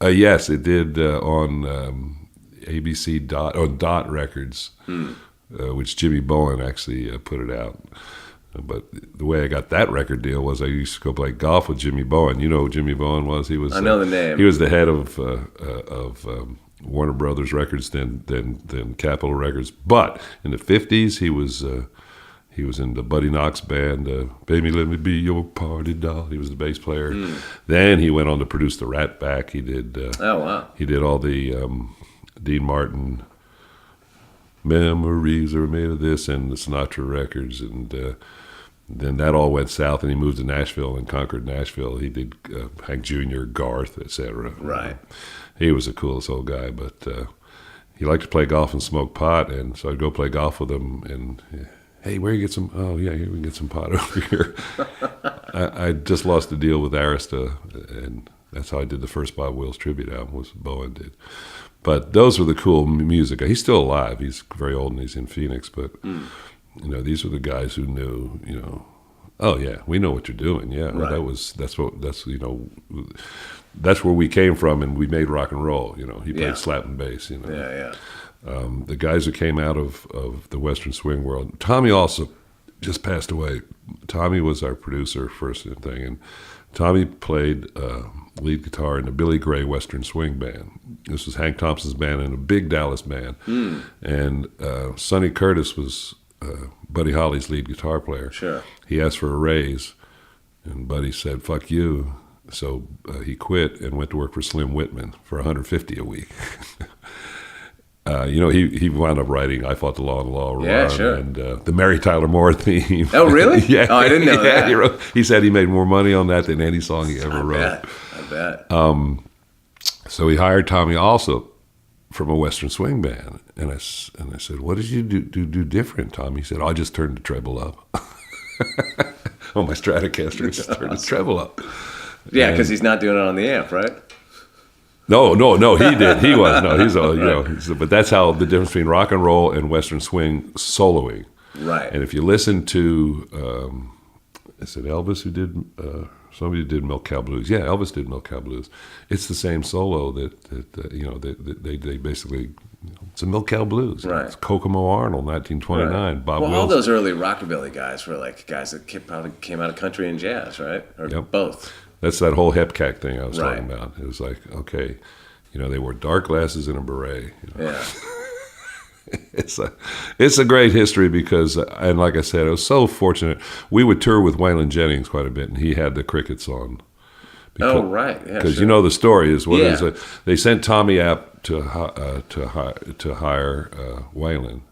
Yes, it did on ABC Dot Records, which Jimmy Bowen actually put it out. But the way I got that record deal was I used to go play golf with Jimmy Bowen. You know who Jimmy Bowen was? He was. I know the name. He was the head of Warner Brothers Records than Capitol Records. But in the 50s, he was in the Buddy Knox band, Baby Let Me Be Your Party Doll. He was the bass player. Then he went on to produce the Rat Pack. He did Oh, wow. he did all the Dean Martin Memories Are Made of This and the Sinatra records, and then that all went south, and he moved to Nashville and conquered Nashville. He did Hank Jr., Garth, etc. Right. He was the coolest old guy, but he liked to play golf and smoke pot, and so I'd go play golf with him, and hey, where you get some? Oh, yeah, here we can get some pot over here. I just lost a deal with Arista, and that's how I did the first Bob Wills tribute album, was Bowen did. But those were the cool music. He's still alive. He's very old, and he's in Phoenix, but... these were the guys who knew, oh yeah, we know what you're doing. Yeah, Right. That's where we came from, and we made rock and roll. He played Yeah. slap and bass. Yeah. The guys who came out of the Western swing world. Tommy also just passed away. Tommy was our producer first thing, and Tommy played lead guitar in the Billy Gray Western Swing Band. This was Hank Thompson's band and a big Dallas band, and Sonny Curtis was Buddy Holly's lead guitar player. Sure. He asked for a raise, and Buddy said, "Fuck you." So he quit and went to work for Slim Whitman for $150 a week. He wound up writing "I Fought the Law and Law Run" Yeah, sure. and the Mary Tyler Moore theme. Oh, really? Yeah. Oh, I didn't know that. He said he made more money on that than any song he ever wrote. I bet. So he hired Tommy also from a Western swing band, and I said, "What did you do different, Tommy?" He said, "I just turned the treble up." On my Stratocaster, just turned the treble up. Yeah, because he's not doing it on the amp, right? No, he did. He was. No, he's all, but that's how the difference between rock and roll and Western swing soloing. Right. And if you listen to, is it Elvis who did, somebody did Milk Cow Blues. Yeah, Elvis did Milk Cow Blues. It's the same solo that they basically, it's a Milk Cow Blues. Right. It's Kokomo Arnold, 1929. Right. Bob all Wills. those early rockabilly guys were like guys that probably came out of country and jazz, right? Or Yep. both. That's that whole hepcack thing I was Right. talking about. It was like, okay, they wore dark glasses and a beret. Yeah. It's a great history because, and like I said, I was so fortunate. We would tour with Waylon Jennings quite a bit, and he had the Crickets on. Oh, right. Yeah, Because sure. the story is Yeah. they sent Tommy out to hire Waylon.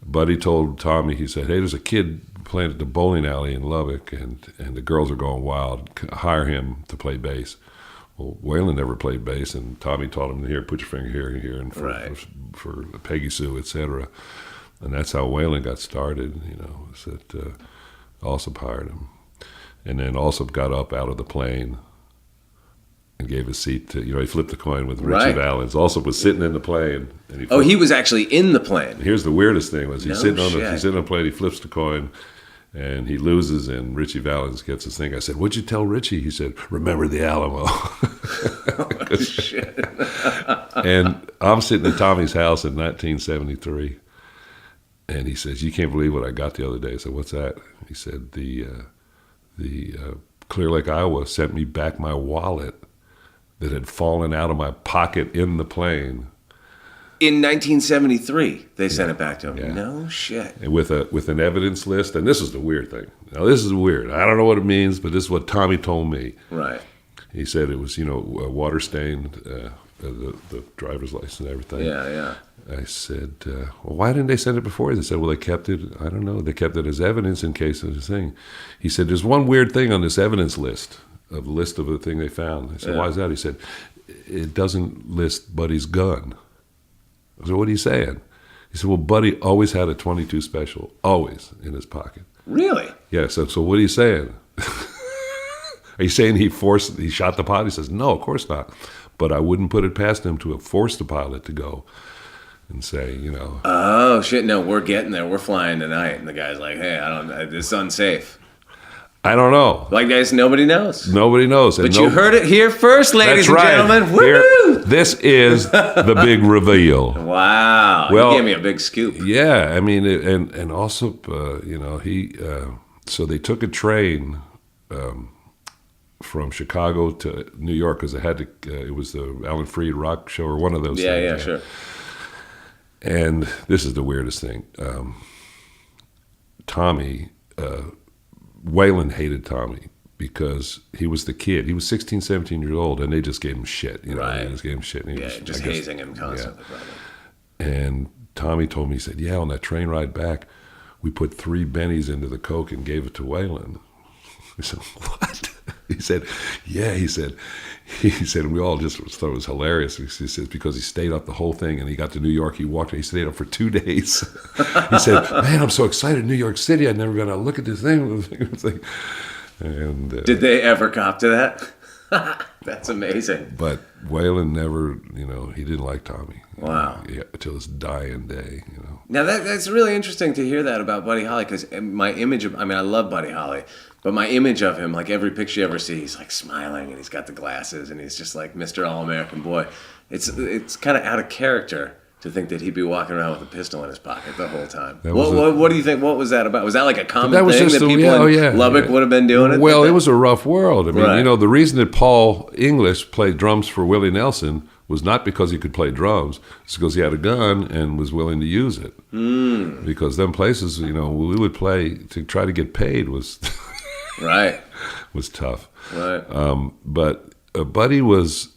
Buddy told Tommy, he said, "Hey, there's a kid playing at the bowling alley in Lubbock, and the girls are going wild. Hire him to play bass." Well, Waylon never played bass, and Tommy taught him, "Here, put your finger here and here, and for Peggy Sue, etc." And that's how Waylon got started. Was that Alsop hired him, and then Alsop got up out of the plane and gave a seat to, he flipped the coin with Richie Right. Valens. Alsop was sitting in the plane, and He was actually in the plane. Here's the weirdest thing: was he's No sitting shit. on the plane, he flips the coin, and he loses, and Richie Valens gets his thing. I said, "What'd you tell Richie?" He said, "Remember the Alamo." Shit. And I'm sitting in Tommy's house in 1973, and he says, "You can't believe what I got the other day." I said, "What's that?" He said, "The Clear Lake, Iowa sent me back my wallet that had fallen out of my pocket in the plane." In 1973, they sent it back to him. Yeah. No shit. And with an evidence list, and this is the weird thing. Now, this is weird. I don't know what it means, but this is what Tommy told me. Right. He said it was, water stained, the driver's license and everything. Yeah. I said, well, why didn't they send it before? They said, well, they kept it, I don't know, they kept it as evidence in case of the thing. He said, there's one weird thing on this evidence list, of the list of the thing they found. I said, why is that? He said, it doesn't list Buddy's gun. I said, what are you saying? He said, well, Buddy always had a .22 special, always, in his pocket. Really? Yeah, so what are you saying? Are you saying he shot the pilot? He says, no, of course not. But I wouldn't put it past him to have forced the pilot to go and say, Oh, shit. No, we're getting there. We're flying tonight. And the guy's like, hey, this is unsafe. I don't know. Like, guys, nobody knows. Nobody knows. But you heard it here first, ladies and gentlemen. Woo! This is the big reveal. Wow. Well, you gave me a big scoop. Yeah, I mean, and also, he. So they took a train from Chicago to New York because it had to. It was the Alan Freed rock show or one of those. Yeah, things, yeah, sure. And this is the weirdest thing. Tommy, Waylon hated Tommy because he was the kid. He was 16, 17 years old, and they just gave him shit. You know, Right. They just gave him shit. And he Yeah, was, just I guess, hazing him constantly, probably. And Tommy told me, he said, yeah, on that train ride back, we put 3 bennies into the Coke and gave it to Waylon. I said, what? He said, yeah, he said, and we all just thought it was hilarious. He says, because he stayed up the whole thing and he got to New York, he stayed up for 2 days. He said, man, I'm so excited, New York City, I'd never been able to look at this thing. And Did they ever cop to that? That's amazing. But Waylon never, he didn't like Tommy. Wow. Until his dying day, Now that's really interesting to hear that about Buddy Holly, because my image of, I love Buddy Holly, but my image of him, like every picture you ever see, he's like smiling and he's got the glasses and he's just like Mr. All-American Boy. It's kind of out of character to think that he'd be walking around with a pistol in his pocket the whole time. What do you think? What was that about? Was that like a common thing that people in Lubbock would have been doing? Well, it was a rough world. I mean, Right. the reason that Paul English played drums for Willie Nelson was not because he could play drums. It's because he had a gun and was willing to use it. Because them places, we would play to try to get paid was Right. was tough. Right. But Buddy was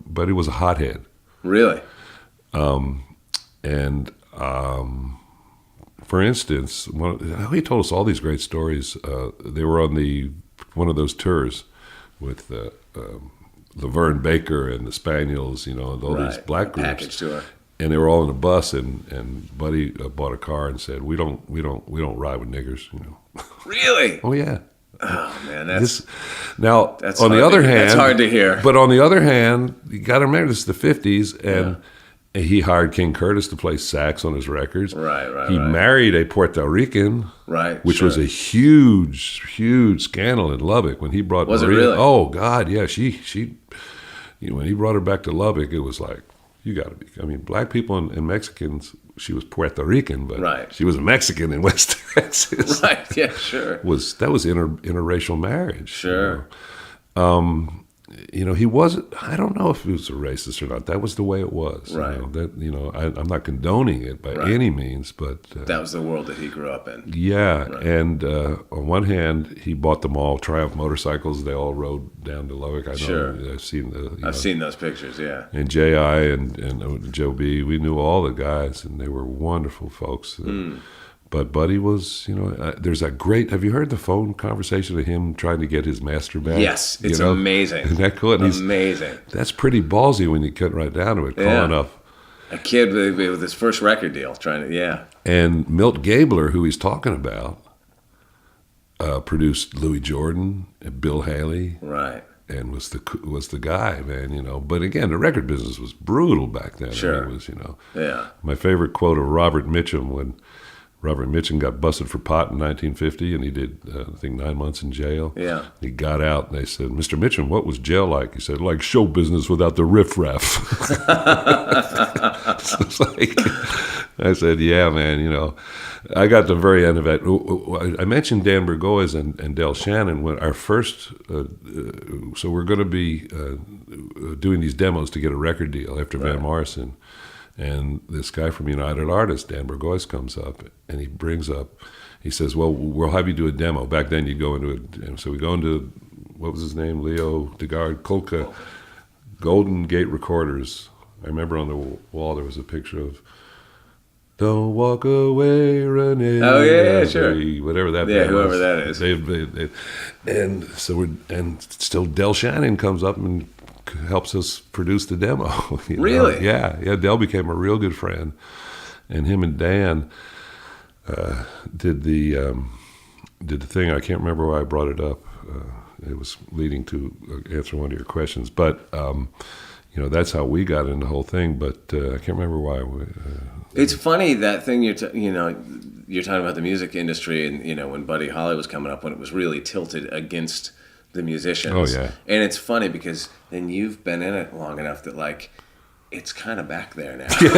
Buddy was a hothead. Really? And for instance, he told us all these great stories. They were on one of those tours with Laverne Baker and the Spaniels, and all these black groups. Package tour. And they were all in a bus, and Buddy bought a car and said, "We don't ride with niggers." Really? Oh yeah. Oh man, that's on the other hand, that's hard to hear. But on the other hand, you got to remember this is the '50s, and he hired King Curtis to play sax on his records. Right. He married a Puerto Rican, Right, which sure. was a huge scandal in Lubbock when he brought. Was it Maria. really? Oh God, yeah. She, when he brought her back to Lubbock, it was like you got to be. I mean, black people and Mexicans. She was Puerto Rican, but Right. she was a Mexican in West Texas. Right. Yeah. Sure. That was interracial marriage. Sure. He wasn't. I don't know if he was a racist or not. That was the way it was. Right. I'm not condoning it by Right. any means, but That was the world that he grew up in. yeah. Right. And on one hand, he bought them all Triumph motorcycles. They all rode down to Lubbock. I know. Sure. I've seen I've seen those pictures. Yeah. And J.I. and Joe B. We knew all the guys, and they were wonderful folks. But Buddy was, there's that great. Have you heard the phone conversation of him trying to get his master back? Yes, it's amazing. Isn't that cool? And Amazing. that's pretty ballsy when you get right down to it. Calling Yeah. up. A kid with his first record deal, trying to, yeah. And Milt Gabler, who he's talking about, produced Louis Jordan and Bill Haley, Right. and was the guy, man. But again, the record business was brutal back then. Sure. It was, Yeah. My favorite quote of Robert Mitchum when Robert Mitchum got busted for pot in 1950, and he did, I think, 9 months in jail. Yeah. He got out, and they said, "Mr. Mitchum, what was jail like?" He said, "Like show business without the riffraff." So it's like, I said, "Yeah, man. I got to the very end of it. I mentioned Dan Burgoyes and Del Shannon when our first. So we're going to be doing these demos to get a record deal after Van Morrison. And this guy from United Artists, Dan Burgoyes, comes up and he says, "Well, we'll have you do a demo." Back then, you'd go into it. So we go into, what was his name? Leo DeGard, Kolka, Golden Gate Recorders. I remember on the wall there was a picture of "Don't Walk Away, Renee." Oh, yeah, sure. Whatever that Yeah, band whoever was. that is. And so still Del Shannon comes up and helps us produce the demo. Really? Yeah. Del became a real good friend, and him and Dan did the thing. I can't remember why I brought it up. It was leading to answer one of your questions, but that's how we got into the whole thing. But I can't remember why. It's funny that thing you're talking about the music industry, and when Buddy Holly was coming up, when it was really tilted against the musicians. Oh, yeah. And it's funny because then you've been in it long enough that like it's kind of back there now. You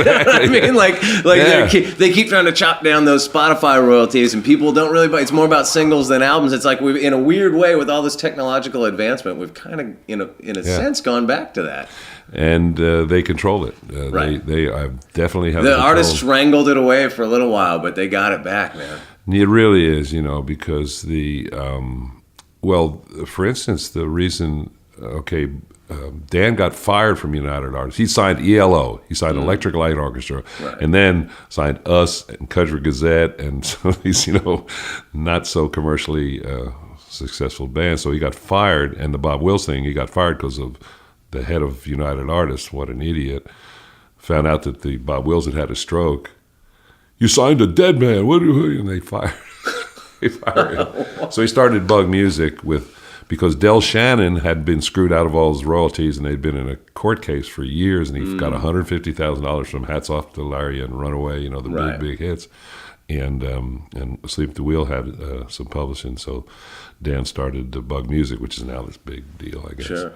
know what I mean? Like they keep trying to chop down those Spotify royalties, and people don't really buy. It's more about singles than albums. It's like we've, in a weird way, with all this technological advancement, we've kind of, in a sense, gone back to that. And they control it. Right. They definitely have The control. artists wrangled it away for a little while, but they got it back, man. It really is, because for instance, the reason, Dan got fired from United Artists. He signed ELO. He signed Electric Light Orchestra, Right. and then signed us and Country Gazette and some of these, not so commercially successful bands. So he got fired, and the Bob Wills thing, he got fired because of the head of United Artists. What an idiot. Found out that the Bob Wills had a stroke. You signed a dead man. What? And they fired. They fired him. So he started Bug Music because Del Shannon had been screwed out of all his royalties, and they'd been in a court case for years, and he got $150,000 from Hats Off to Larry and Runaway, the Right. big hits, and Sleep at the Wheel had some publishing. So Dan started the Bug Music, which is now this big deal, I guess. Sure.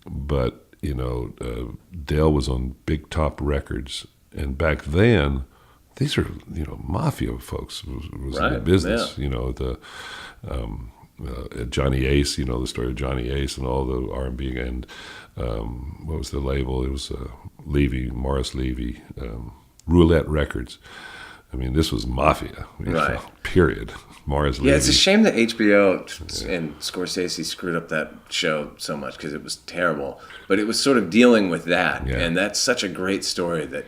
But Dale was on Big Top Records, and back then, these are mafia folks was in the Right, business. yeah. Johnny Ace, the story of Johnny Ace and all the R&B, and what was the label? It was Morris Levy, Roulette Records. I mean, this was mafia. Right. Period. Morris Levy. Yeah, it's a shame that HBO and Scorsese screwed up that show so much because it was terrible. But it was sort of dealing with that, Yeah. and that's such a great story that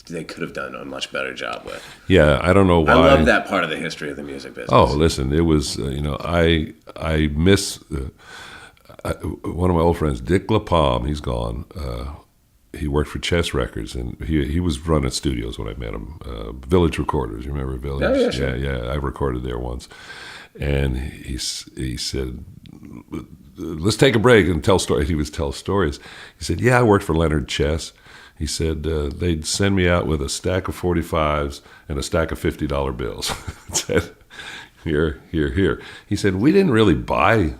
they could have done a much better job with. Yeah, I don't know why. I love that part of the history of the music business. Oh, listen, it was, I miss one of my old friends, Dick LaPalme. He's gone. He worked for Chess Records, and he was running studios when I met him. Village Recorders, you remember Village? Oh, yeah, sure. Yeah, I recorded there once. And he said, let's take a break and tell stories. He would tell stories. He said, yeah, I worked for Leonard Chess. He said they'd send me out with a stack of 45s and a stack of $50 bills. Said, here. He said, we didn't really play.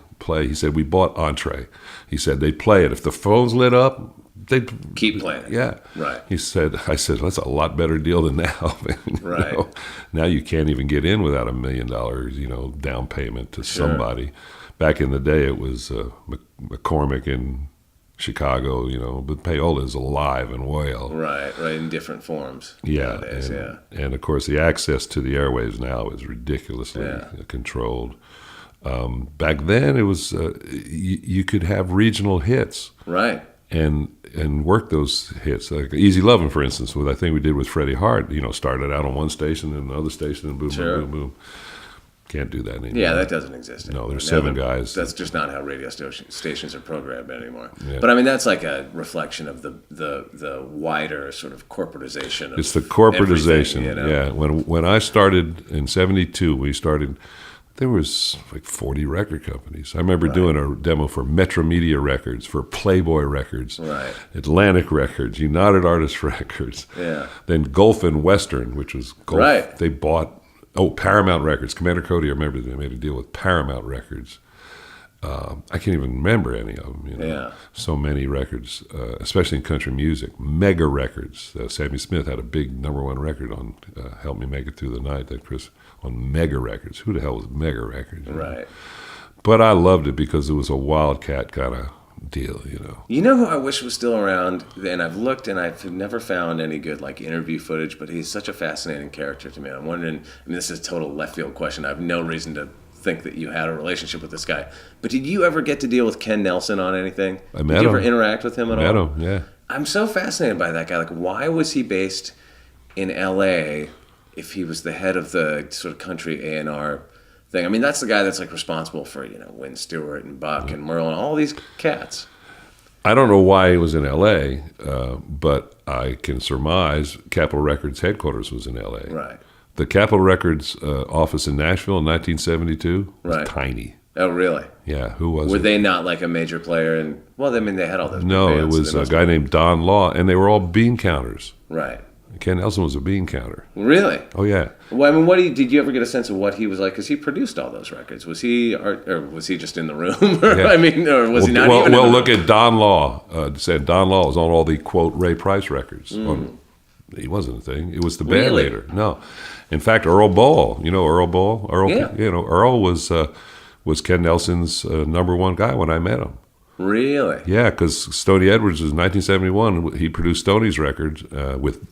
He said, we bought entree. He said, they'd play it. If the phones lit up, they'd Keep playing it. Yeah. Right. I said, that's a lot better deal than now. Right. Now you can't even get in without $1 million, down payment to somebody. Back in the day, it was McCormick in Chicago, but Paola's alive and well. Right, in different forms. Yeah, Nowadays, and of course the access to the airwaves now is ridiculously controlled. Back then, it was you could have regional hits, Right. and work those hits. Like Easy Lovin', for instance, with I think we did with Freddie Hart. Started out on one station and another station, and boom, Sure. boom, boom, boom. Can't do that anymore. Yeah, that doesn't exist anymore. No, there's Now 7 guys. That's just not how radio stations are programmed anymore. Yeah. But I mean, that's like a reflection of the wider sort of corporatization. Of It's the corporatization. everything, Yeah. When I started in '72, there was like 40 record companies. I remember doing a demo for Metro Media Records, for Playboy Records, Right. Atlantic Records, United Artists Records. Yeah. Then Gulf and Western, which was Gulf. Right. They bought Paramount Records. Commander Cody, I remember they made a deal with Paramount Records. I can't even remember any of them. Yeah. So many records, especially in country music. Mega Records. Sammy Smith had a big #1 record on "Help Me Make It Through the Night." That Chris on Mega Records. Who the hell was Mega Records? Right. But I loved it because it was a wildcat kind of deal. You know who I wish was still around? And I've looked and I've never found any good interview footage, but he's such a fascinating character to me. I'm wondering, this is a total left field question. I have no reason to think that you had a relationship with this guy. But did you ever get to deal with Ken Nelson on anything? I met Did you ever him. interact with him at all? Met him, yeah. I'm so fascinated by that guy. Why was he based in L.A. if he was the head of the sort of country A&R thing? I mean, that's the guy that's responsible for, Wynn Stewart and Buck and Merle and all these cats. I don't know why he was in L.A., but I can surmise Capitol Records headquarters was in L.A. Right. The Capitol Records office in Nashville in 1972 was Right. tiny. Oh, really? Yeah, who was Were it? they not a major player? They had all those. No, big it bands, so was they a must guy have- named Don Law, and they were all bean counters. Right. Ken Nelson was a bean counter. Really? Oh yeah. Well, I mean, did you ever get a sense of what he was like? Because he produced all those records. Was he, or was he just in the room? Or, Yeah. I mean, or was he not Well, even? well in the look room? at Don Law. Said Don Law was on all the quote Ray Price records. He wasn't a thing. It was the band Really? leader. No, in fact, Earl Ball. You know Earl Ball. Earl. Yeah. You know Earl was Ken Nelson's number one guy when I met him. Really? Yeah, because Stoney Edwards was 1971. He produced Stoney's records with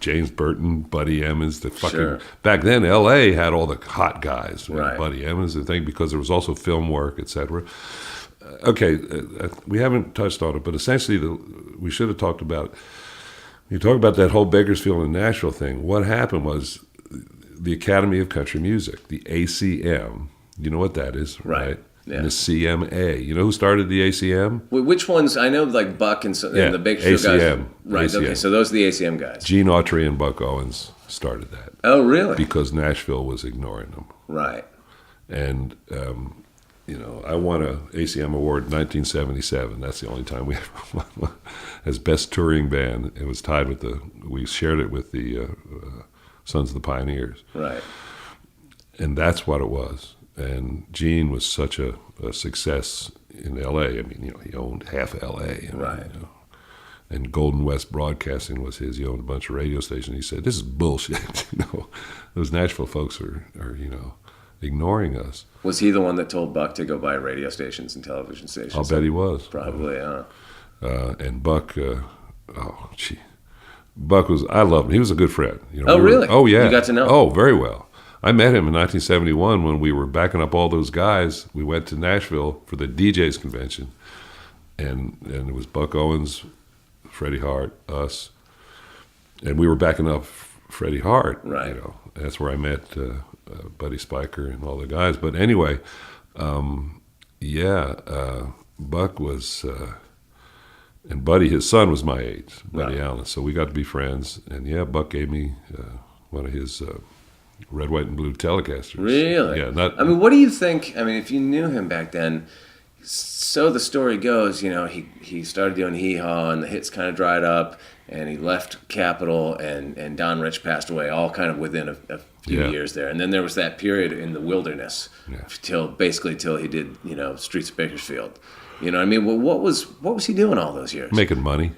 James Burton, Buddy Emmons. The fucking Sure. back then, L.A. had all the hot guys, Right. Buddy Emmons and thing, because there was also film work, etc. Okay, we haven't touched on it, but essentially, we should have talked about. You talk about that whole Bakersfield and Nashville thing. What happened was the Academy of Country Music, the ACM. You know what that is, Right. Yeah. And the CMA. You know who started the ACM? Which ones? I know, like Buck and Yeah, the Bakersfield guys. ACM. Right. ACM. Okay. So those are the ACM guys. Gene Autry and Buck Owens started that Oh, really? because Nashville was ignoring them. Right. And, I won a ACM award in 1977. That's the only time we ever won as best touring band. It was tied with we shared it with the Sons of the Pioneers. Right. And that's what it was. And Gene was such a success in L.A. I mean, he owned half L.A. Right. And Golden West Broadcasting was his. He owned a bunch of radio stations. He said, "This is bullshit." Those Nashville folks are ignoring us. Was he the one that told Buck to go buy radio stations and television stations? I'll bet he was. Probably, yeah. And Buck, Buck was. I loved him. He was a good friend. Oh, really? Oh, yeah. You got to know him? Oh, very well. I met him in 1971 when we were backing up all those guys. We went to Nashville for the DJs convention, and it was Buck Owens, Freddie Hart, us, and we were backing up Freddie Hart. Right. That's where I met Buddy Spiker and all the guys. But anyway, Buck was, and Buddy, his son was my age, Buddy Right. Allen. So we got to be friends. And yeah, Buck gave me one of his red, white, and blue Telecasters. Really? Yeah. I mean, what do you think? I mean, if you knew him back then, so the story goes, he started doing Hee Haw and the hits kind of dried up and he left Capitol and Don Rich passed away all kind of within a few Yeah. years there. And then there was that period in the wilderness till he did, Streets of Bakersfield. You know what I mean? Well, what was he doing all those years? making money.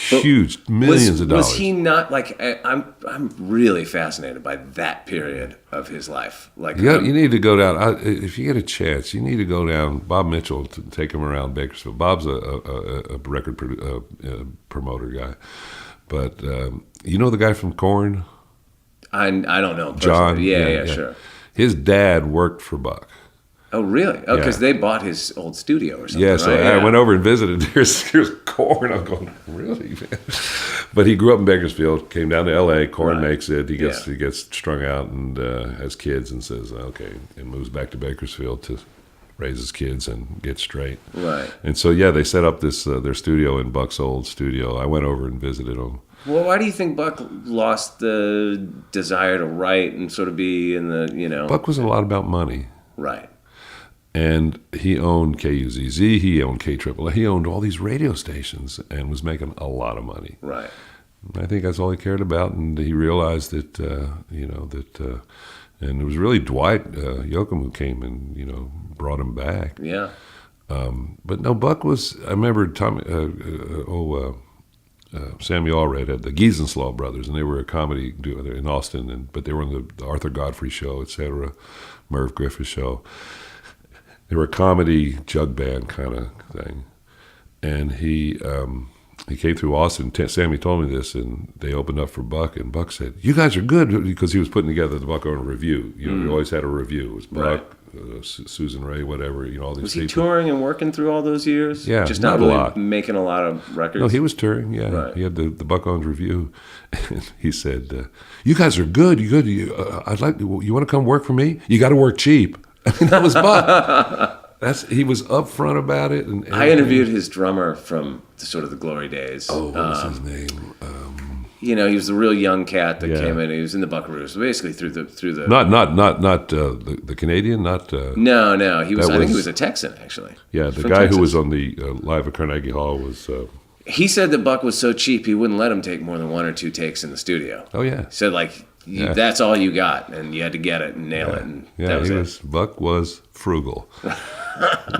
But Huge, millions of dollars. Was he not like? I'm really fascinated by that period of his life. Like, You need to go down. If you get a chance, you need to go down. Bob Mitchell to take him around Bakersfield. Bob's a record promoter guy, but you know the guy from Korn, I don't know. John. personally. Yeah, sure. His dad worked for Buck. Oh, really? Oh, because Yeah. they bought his old studio or something. Yeah, so right? I went over and visited. Here's Korn. I'm going, really, man? But he grew up in Bakersfield, came down to L.A. Korn Right. makes it. He gets Yeah. he gets strung out and has kids and says, okay, and moves back to Bakersfield to raise his kids and get straight. Right. And so, yeah, they set up this their studio in Buck's old studio. I went over and visited him. Well, why do you think Buck lost the desire to write and sort of be in the, Buck was a lot about money. Right. And he owned KUZZ, he owned KAAA, he owned all these radio stations and was making a lot of money. Right. I think that's all he cared about, and he realized that, and it was really Dwight Yoakam who came and, brought him back. Yeah. But no, Buck was, I remember Sammy Allred had the Giesenslaw brothers, and they were a comedy duo in Austin, but they were on the Arthur Godfrey show, etc., Merv Griffith show. They were a comedy jug band kind of thing. And he came through Austin. Sammy told me this, and they opened up for Buck, and Buck said, "You guys are good," because he was putting together the Buck Owens Review. We always had a review. It was Buck, Susan Ray, whatever, all these Was he people. touring and working through all those years? Yeah, Just not not a really lot. making a lot of records? No, he was touring, yeah. Right. He had the Buck Owens Review. And he said, "You guys are good. You good? You want to come work for me? You got to work cheap." I mean, that was Buck. He was upfront about it. And I interviewed his drummer from sort of the glory days. Oh, what was his name? He was the real young cat that Yeah. came in. He was in the Buckaroos, basically through the. Not the Canadian. Not No, he was. That I think he was- was a Texan actually. yeah. The From guy Texas. who was on the live at Carnegie Hall was He said that Buck was so cheap he wouldn't let him take more than 1 or 2 takes in the studio. Oh yeah. He said like that's all you got, and you had to get it and nail it, and that was it. Buck was frugal.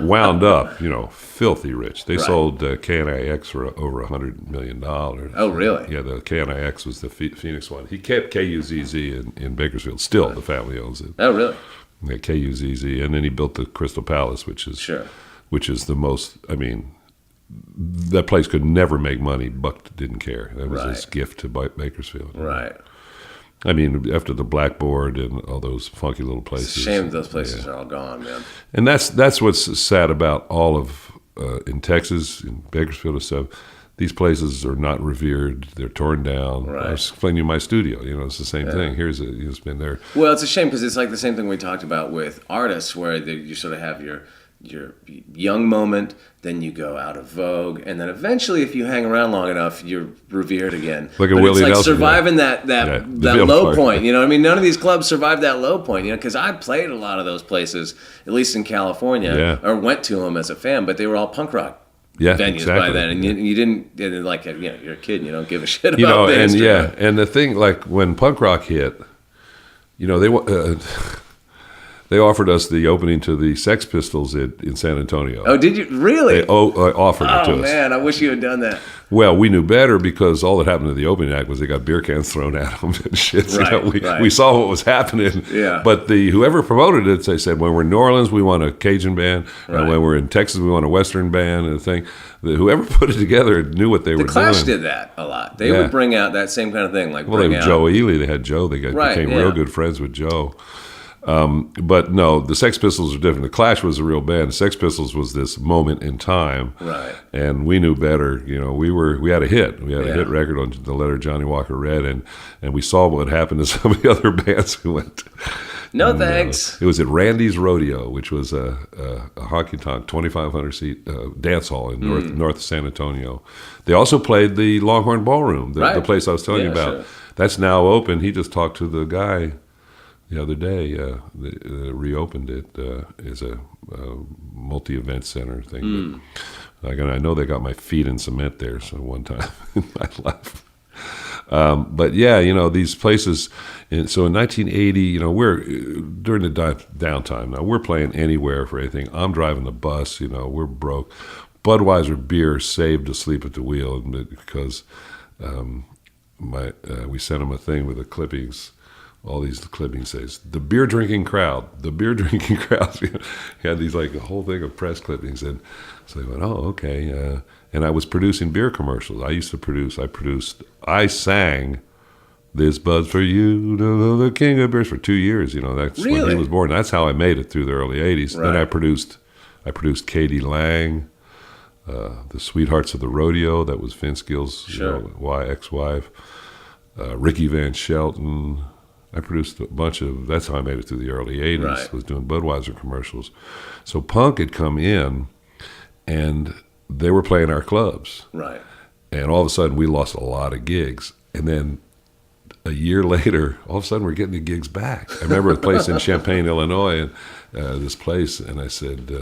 Wound up, filthy rich. They sold KNIX for over $100 million. Oh, really? Yeah, the KNIX was the Phoenix one. He kept KUZZ in Bakersfield. Still, the family owns it. Oh, really? Yeah, KUZZ, and then he built the Crystal Palace, which is the most. I mean, that place could never make money. Buck didn't care. That was his gift to Bakersfield. Right. I mean, after the Blackboard and all those funky little places. It's a shame those places are all gone, man. And that's what's sad about all of in Texas, in Bakersfield and stuff. These places are not revered. They're torn down. Right. I was explaining to you my studio. It's the same thing. It's been there. Well, it's a shame because it's like the same thing we talked about with artists, where you sort of have your young moment, then you go out of vogue, and then eventually, if you hang around long enough, you're revered again. Look at but Willie it's like Nelson, surviving that low part. point. You know what I mean? None of these clubs survived that low point. Because I played a lot of those places, at least in California, or went to them as a fan, but they were all punk rock venues by then, and you didn't you're a kid, and you don't give a shit about bands. And the thing, like when punk rock hit, they offered us the opening to the Sex Pistols in San Antonio. Oh, did you really? They offered it to us. Oh man, I wish you had done that. Well, we knew better because all that happened to the opening act was they got beer cans thrown at them and shit. We saw what was happening. Yeah. But whoever promoted it, they said, when we're in New Orleans, we want a Cajun band. And when we're in Texas, we want a Western band and a thing. Whoever put it together knew what they were doing. The Clash did that a lot. They would bring out that same kind of thing. Like Joe Ely. They had Joe. They became real good friends with Joe. But no, the Sex Pistols are different. The Clash was a real band. The Sex Pistols was this moment in time, right? And we knew better. We had a hit. We had a hit record on the letter Johnny Walker read, and we saw what happened to some of the other bands we went to. No thanks. It was at Randy's Rodeo, which was a honky tonk 2,500 seat dance hall in north San Antonio. They also played the Longhorn Ballroom, the place I was telling you about. Sure. That's now open. He just talked to the guy the other day. They reopened it as a multi-event center thing. But, I know they got my feet in cement there one time in my life. But yeah, these places. So in 1980, we're during the downtime. Now we're playing anywhere for anything. I'm driving the bus. We're broke. Budweiser beer saved a sleep at the wheel because we sent them a thing with the clippings. All these clippings says the beer drinking crowd. Had these like a whole thing of press clippings, and so they went, oh okay. And I was producing beer commercials. I sang "This Bud's for You, the King of Beers" for 2 years. That's when he was born. That's how I made it through the early '80s. Right. Then I produced Katie Lang, the Sweethearts of the Rodeo. That was Vince Gill's ex-wife. Ricky Van Shelton. I produced a bunch of. That's how I made it through the early '80s. Right. Was doing Budweiser commercials. So punk had come in, and they were playing our clubs. Right. And all of a sudden, we lost a lot of gigs. And then a year later, all of a sudden, we're getting the gigs back. I remember a place in Champaign, Illinois, and this place, and I said,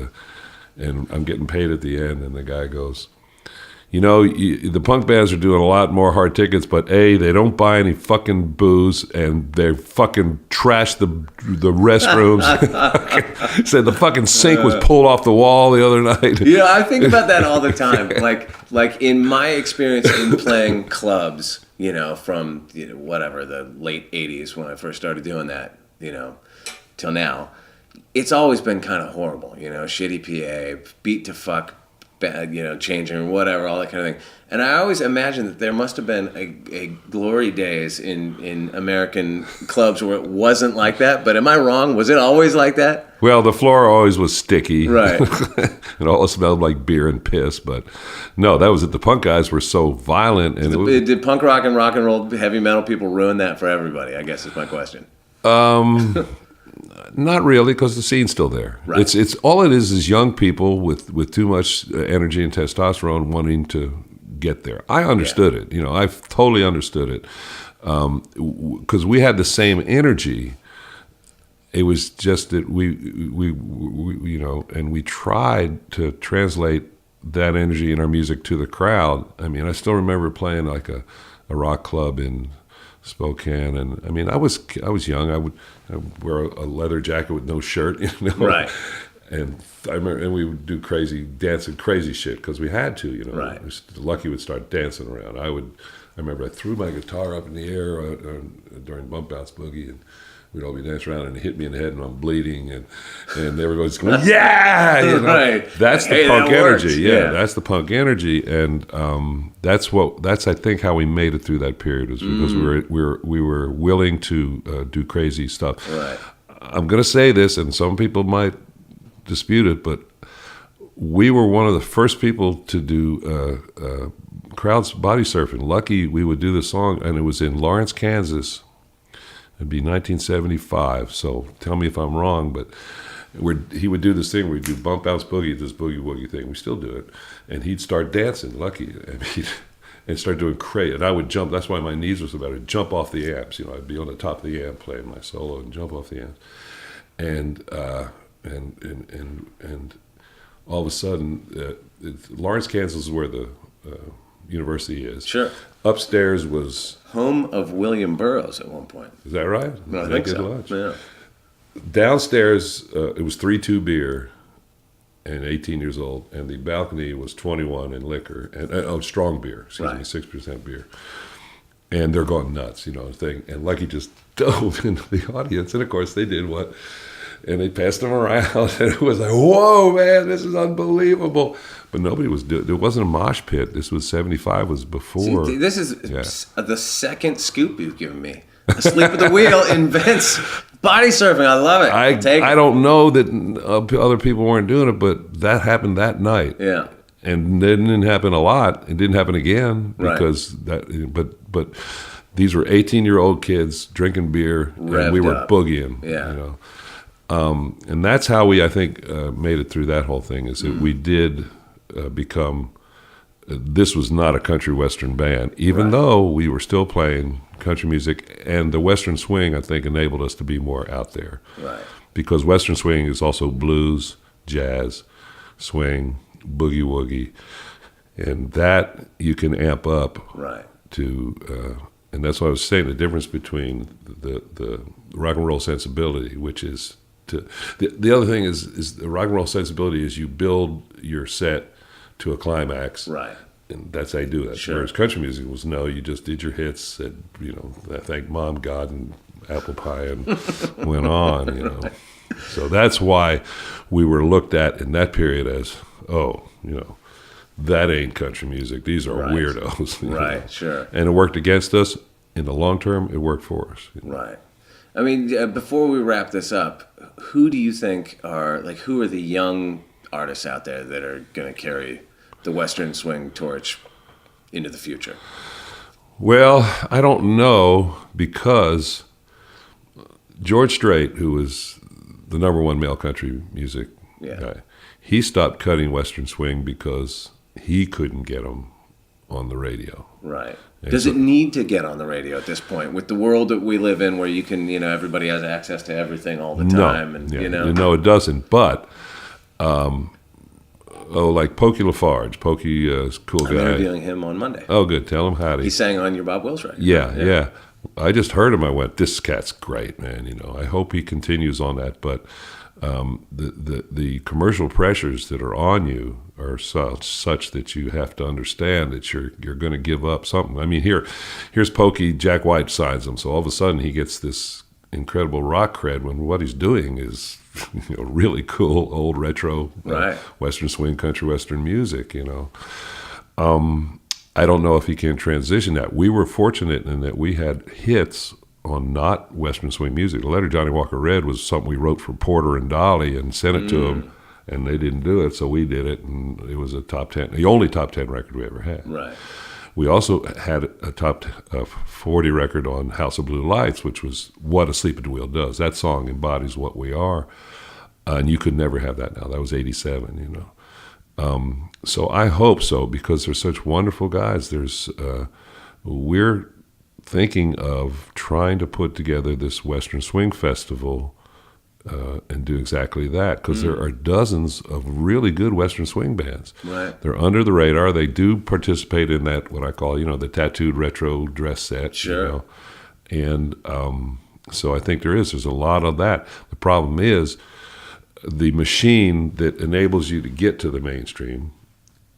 and I'm getting paid at the end, and the guy goes, the punk bands are doing a lot more hard tickets, but A, they don't buy any fucking booze, and they fucking trash the restrooms. Said the fucking sink was pulled off the wall the other night. I think about that all the time. Like in my experience in playing clubs, from whatever the late '80s when I first started doing that, till now, it's always been kind of horrible. Shitty PA, beat to fuck. Bad, changing or whatever, all that kind of thing. And I always imagine that there must have been a glory days in American clubs where it wasn't like that. But am I wrong? Was it always like that? Well, the floor always was sticky. Right. It all smelled like beer and piss. But no, that was it. The punk guys were so violent. And did punk rock and roll heavy metal people ruin that for everybody? I guess is my question. Not really, because the scene's still there. Right. It's all it is young people with too much energy and testosterone wanting to get there. I understood it. I totally understood it because we had the same energy. It was just that we and we tried to translate that energy in our music to the crowd. I mean, I still remember playing like a rock club in Spokane, and I mean, I was young. I would wear a leather jacket with no shirt, you know. Right. And I remember, and we would do dancing crazy shit because we had to, you know. Right. Lucky would start dancing around. I remember I threw my guitar up in the air during Bump Bounce Boogie, and we'd all be dancing around, and it hit me in the head, and I'm bleeding, and everybody's going, yeah, you know? Right. That's the Hey, punk that works. energy, yeah. That's the punk energy, and that's I think how we made it through that period, is because we were willing to do crazy stuff. Right. I'm going to say this, and some people might dispute it, but we were one of the first people to do crowds body surfing. Lucky we would do the song, and it was in Lawrence, Kansas. It'd be 1975. So tell me if I'm wrong, but he would do this thing where he'd do Bump Bounce Boogie, this boogie woogie thing. We still do it, and he'd start dancing. Lucky, and start doing crazy. And I would jump. That's why my knees were so bad. I'd jump off the amps. You know, I'd be on the top of the amp playing my solo and jump off the amps, and all of a sudden, Lawrence, Kansas is where the university is. Sure. Upstairs was Home of William Burroughs at one point. Is that right? No, I That think good so. lunch? Yeah. Downstairs, it was 3-2 beer, and 18 years old, and the balcony was 21 in liquor and strong beer. Excuse Right. me, 6% beer. And they're going nuts, you know, thing. And Lucky just dove into the audience, and of course they did what. And they passed them around, and it was like, whoa, man, this is unbelievable. But nobody was doing it. It wasn't a mosh pit. This was 75, was before. See, this is the second scoop you've given me. Asleep at the wheel invents body surfing. I love it. I don't know that other people weren't doing it, but that happened that night. Yeah. And it didn't happen a lot. It didn't happen again Right. because but these were 18-year-old kids drinking beer, and we Revved were up. boogieing. Yeah. You know. And that's how we, I think, made it through that whole thing, is that we did become, this was not a country western band, even though we were still playing country music, and the western swing, I think, enabled us to be more out there. Right. Because western swing is also blues, jazz, swing, boogie woogie, and that you can amp up Right. to, and that's what I was saying, the difference between the rock and roll sensibility, which is the other thing is the rock and roll sensibility is you build your set to a climax, Right. and that's how you do that. Sure. Whereas country music was no, you just did your hits, said, you know, thank Mom, God, and apple pie, and went on, you know. So that's why we were looked at in that period as, oh, you know, that ain't country music. These are Right. weirdos. you Right, know. sure. And it worked against us. In the long term, it worked for us. you know. Right. I mean, before we wrap this up, who do you think who are the young artists out there that are going to carry the Western swing torch into the future? Well, I don't know, because George Strait, who was the #1 male country music guy, he stopped cutting Western swing because he couldn't get them on the radio. Right. And Does so- it need to get on the radio at this point with the world that we live in, where you can, everybody has access to everything all the time, and No, it doesn't. But like Pokey LaFarge, Pokey is a cool I'm guy. interviewing him on Monday. Oh, good. Tell him howdy. He sang on your Bob Wills record. Yeah. I just heard him. I went, this cat's great, man. You know, I hope he continues on that. But the commercial pressures that are on you are such that you have to understand that you're going to give up something. I mean, here's Pokey. Jack White signs him, so all of a sudden he gets this incredible rock cred when what he's doing is really cool old retro Right. Western swing, country western music. I don't know if he can transition that. We were fortunate in that we had hits on not Western swing music. The letter Johnny Walker Read was something we wrote for Porter and Dolly and sent it to them, and they didn't do it, so we did it, and it was a top 10, the only top 10 record we ever had. Right. We also had a top 40 record on House of Blue Lights, which was what Asleep at the Wheel does. That song embodies what we are, and you could never have that now. That was 87, So I hope so, because they're such wonderful guys. We're thinking of trying to put together this Western Swing Festival and do exactly that, because there are dozens of really good Western swing bands. Right. They're under the radar. They do participate in that, what I call, the tattooed retro dress set. Sure. And so I think there's a lot of that. The problem is the machine that enables you to get to the mainstream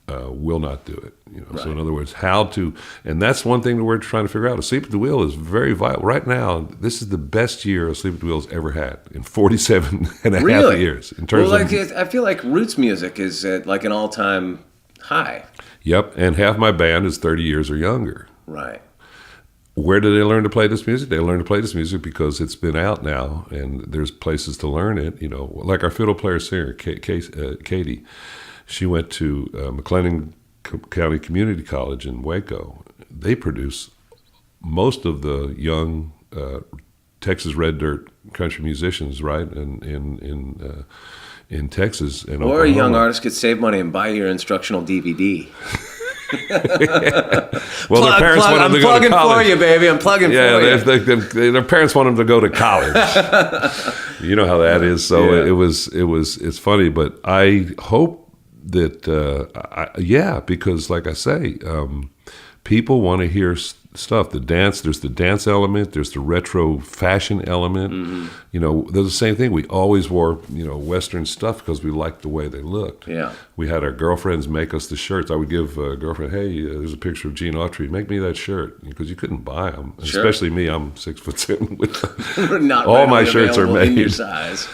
will not do it. So in other words, how to, and that's one thing that we're trying to figure out. Asleep at the Wheel is very vital. Right now, this is the best year Asleep at the Wheel's ever had in 47 and a half years. In terms of, I feel like roots music is at like an all-time high. Yep, and half my band is 30 years or younger. Right. Where did they learn to play this music? They learned to play this music because it's been out now, and there's places to learn it. Like our fiddle player singer, Katie. She went to McLennan County Community College in Waco. They produce most of the young Texas red dirt country musicians, right? In Texas and Or Oklahoma. a young artist could save money and buy your instructional DVD. Well, their parents want them to go to college. I'm plugging for you, baby. I'm plugging for you. Their parents want them to go to college. You know how that is. So it's funny, but I hope that because like I say, people want to hear stuff. There's the dance element, there's the retro fashion element. Mm-hmm. They're the same thing. We always wore Western stuff because we liked the way they looked. Yeah. We had our girlfriends make us the shirts. I would give a girlfriend, hey, there's a picture of Gene Autry, make me that shirt, because you couldn't buy them. Sure. Especially me, I'm 6'7". With Not all my shirts are made in your size.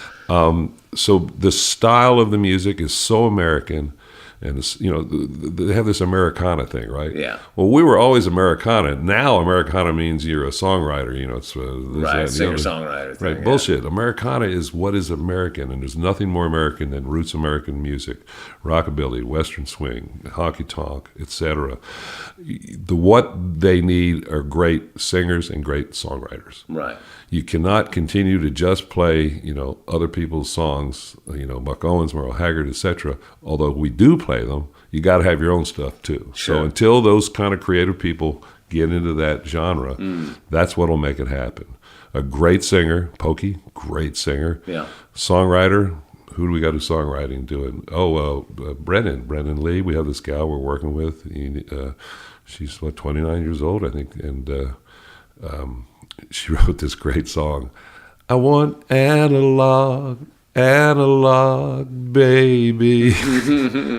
So the style of the music is so American, and they have this Americana thing, right? Yeah. Well, we were always Americana. Now Americana means you're a songwriter. It's Right, singer-songwriter thing. Right, yeah. bullshit. Americana is what is American, and there's nothing more American than roots American music, rockabilly, Western swing, honky tonk, etc. What they need are great singers and great songwriters. Right. You cannot continue to just play, other people's songs, Buck Owens, Merle Haggard, etc. Although we do play them, you got to have your own stuff too. Sure. So until those kind of creative people get into that genre, that's what'll make it happen. A great singer, Pokey, great singer. Yeah. Songwriter, who do we got who's songwriting doing? Brennan Lee. We have this gal we're working with. She's 29 years old, I think, and she wrote this great song. I want analog, baby.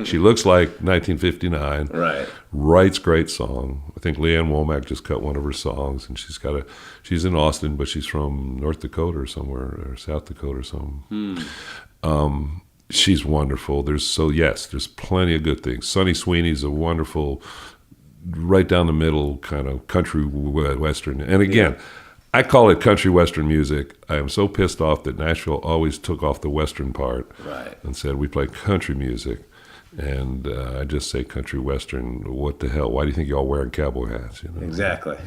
She looks like 1959. Right. Writes great song. I think Leanne Womack just cut one of her songs, and she's in Austin, but she's from North Dakota or somewhere, or South Dakota or something. She's wonderful. There's plenty of good things. Sonny Sweeney's a wonderful, right down the middle kind of country Western. And again, I call it country Western music. I am so pissed off that Nashville always took off the Western part and said we play country music. And I just say country Western. What the hell? Why do you think y'all wearing cowboy hats? Exactly.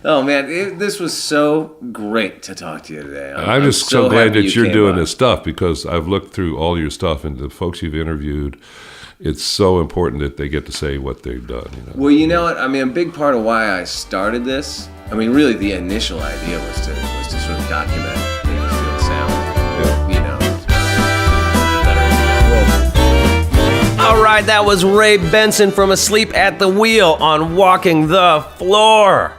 Oh, man, this was so great to talk to you today. I'm just so glad happy that you're doing by. this stuff, because I've looked through all your stuff and the folks you've interviewed. It's so important that they get to say what they've done. Well, you know what? I mean, a big part of why I started this, really the initial idea was to sort of document the sound. All right, that was Ray Benson from Asleep at the Wheel on Walking the Floor.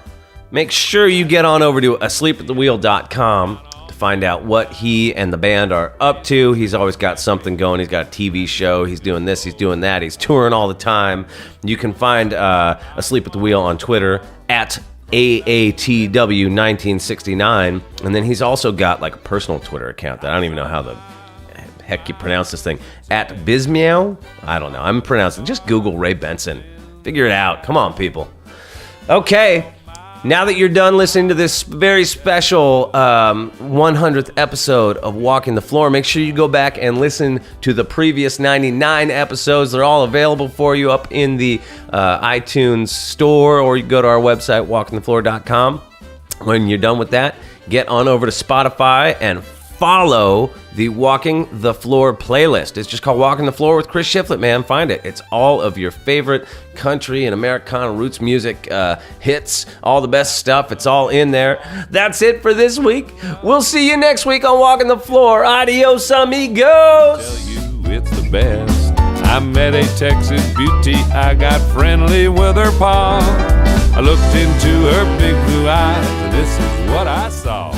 Make sure you get on over to asleepatthewheel.com to find out what he and the band are up to. He's always got something going. He's got a TV show. He's doing this. He's doing that. He's touring all the time. You can find Asleep at the Wheel on Twitter at AATW1969. And then he's also got like a personal Twitter account that I don't even know how the heck you pronounce this thing. At Bizmeow? I don't know. I'm pronouncing. Just Google Ray Benson. Figure it out. Come on, people. Okay. Now that you're done listening to this very special 100th episode of Walking the Floor, make sure you go back and listen to the previous 99 episodes. They're all available for you up in the iTunes store, or you can go to our website, walkingthefloor.com. When you're done with that, get on over to Spotify and follow the Walking the Floor playlist. It's just called Walking the Floor with Chris Shiflett, man. Find it. It's all of your favorite country and Americana roots music hits, all the best stuff. It's all in there. That's it for this week. We'll see you next week on Walking the Floor. Adios, amigos. Tell you it's the best. I met a Texas beauty. I got friendly with her pa. I looked into her big blue eyes, and this is what I saw.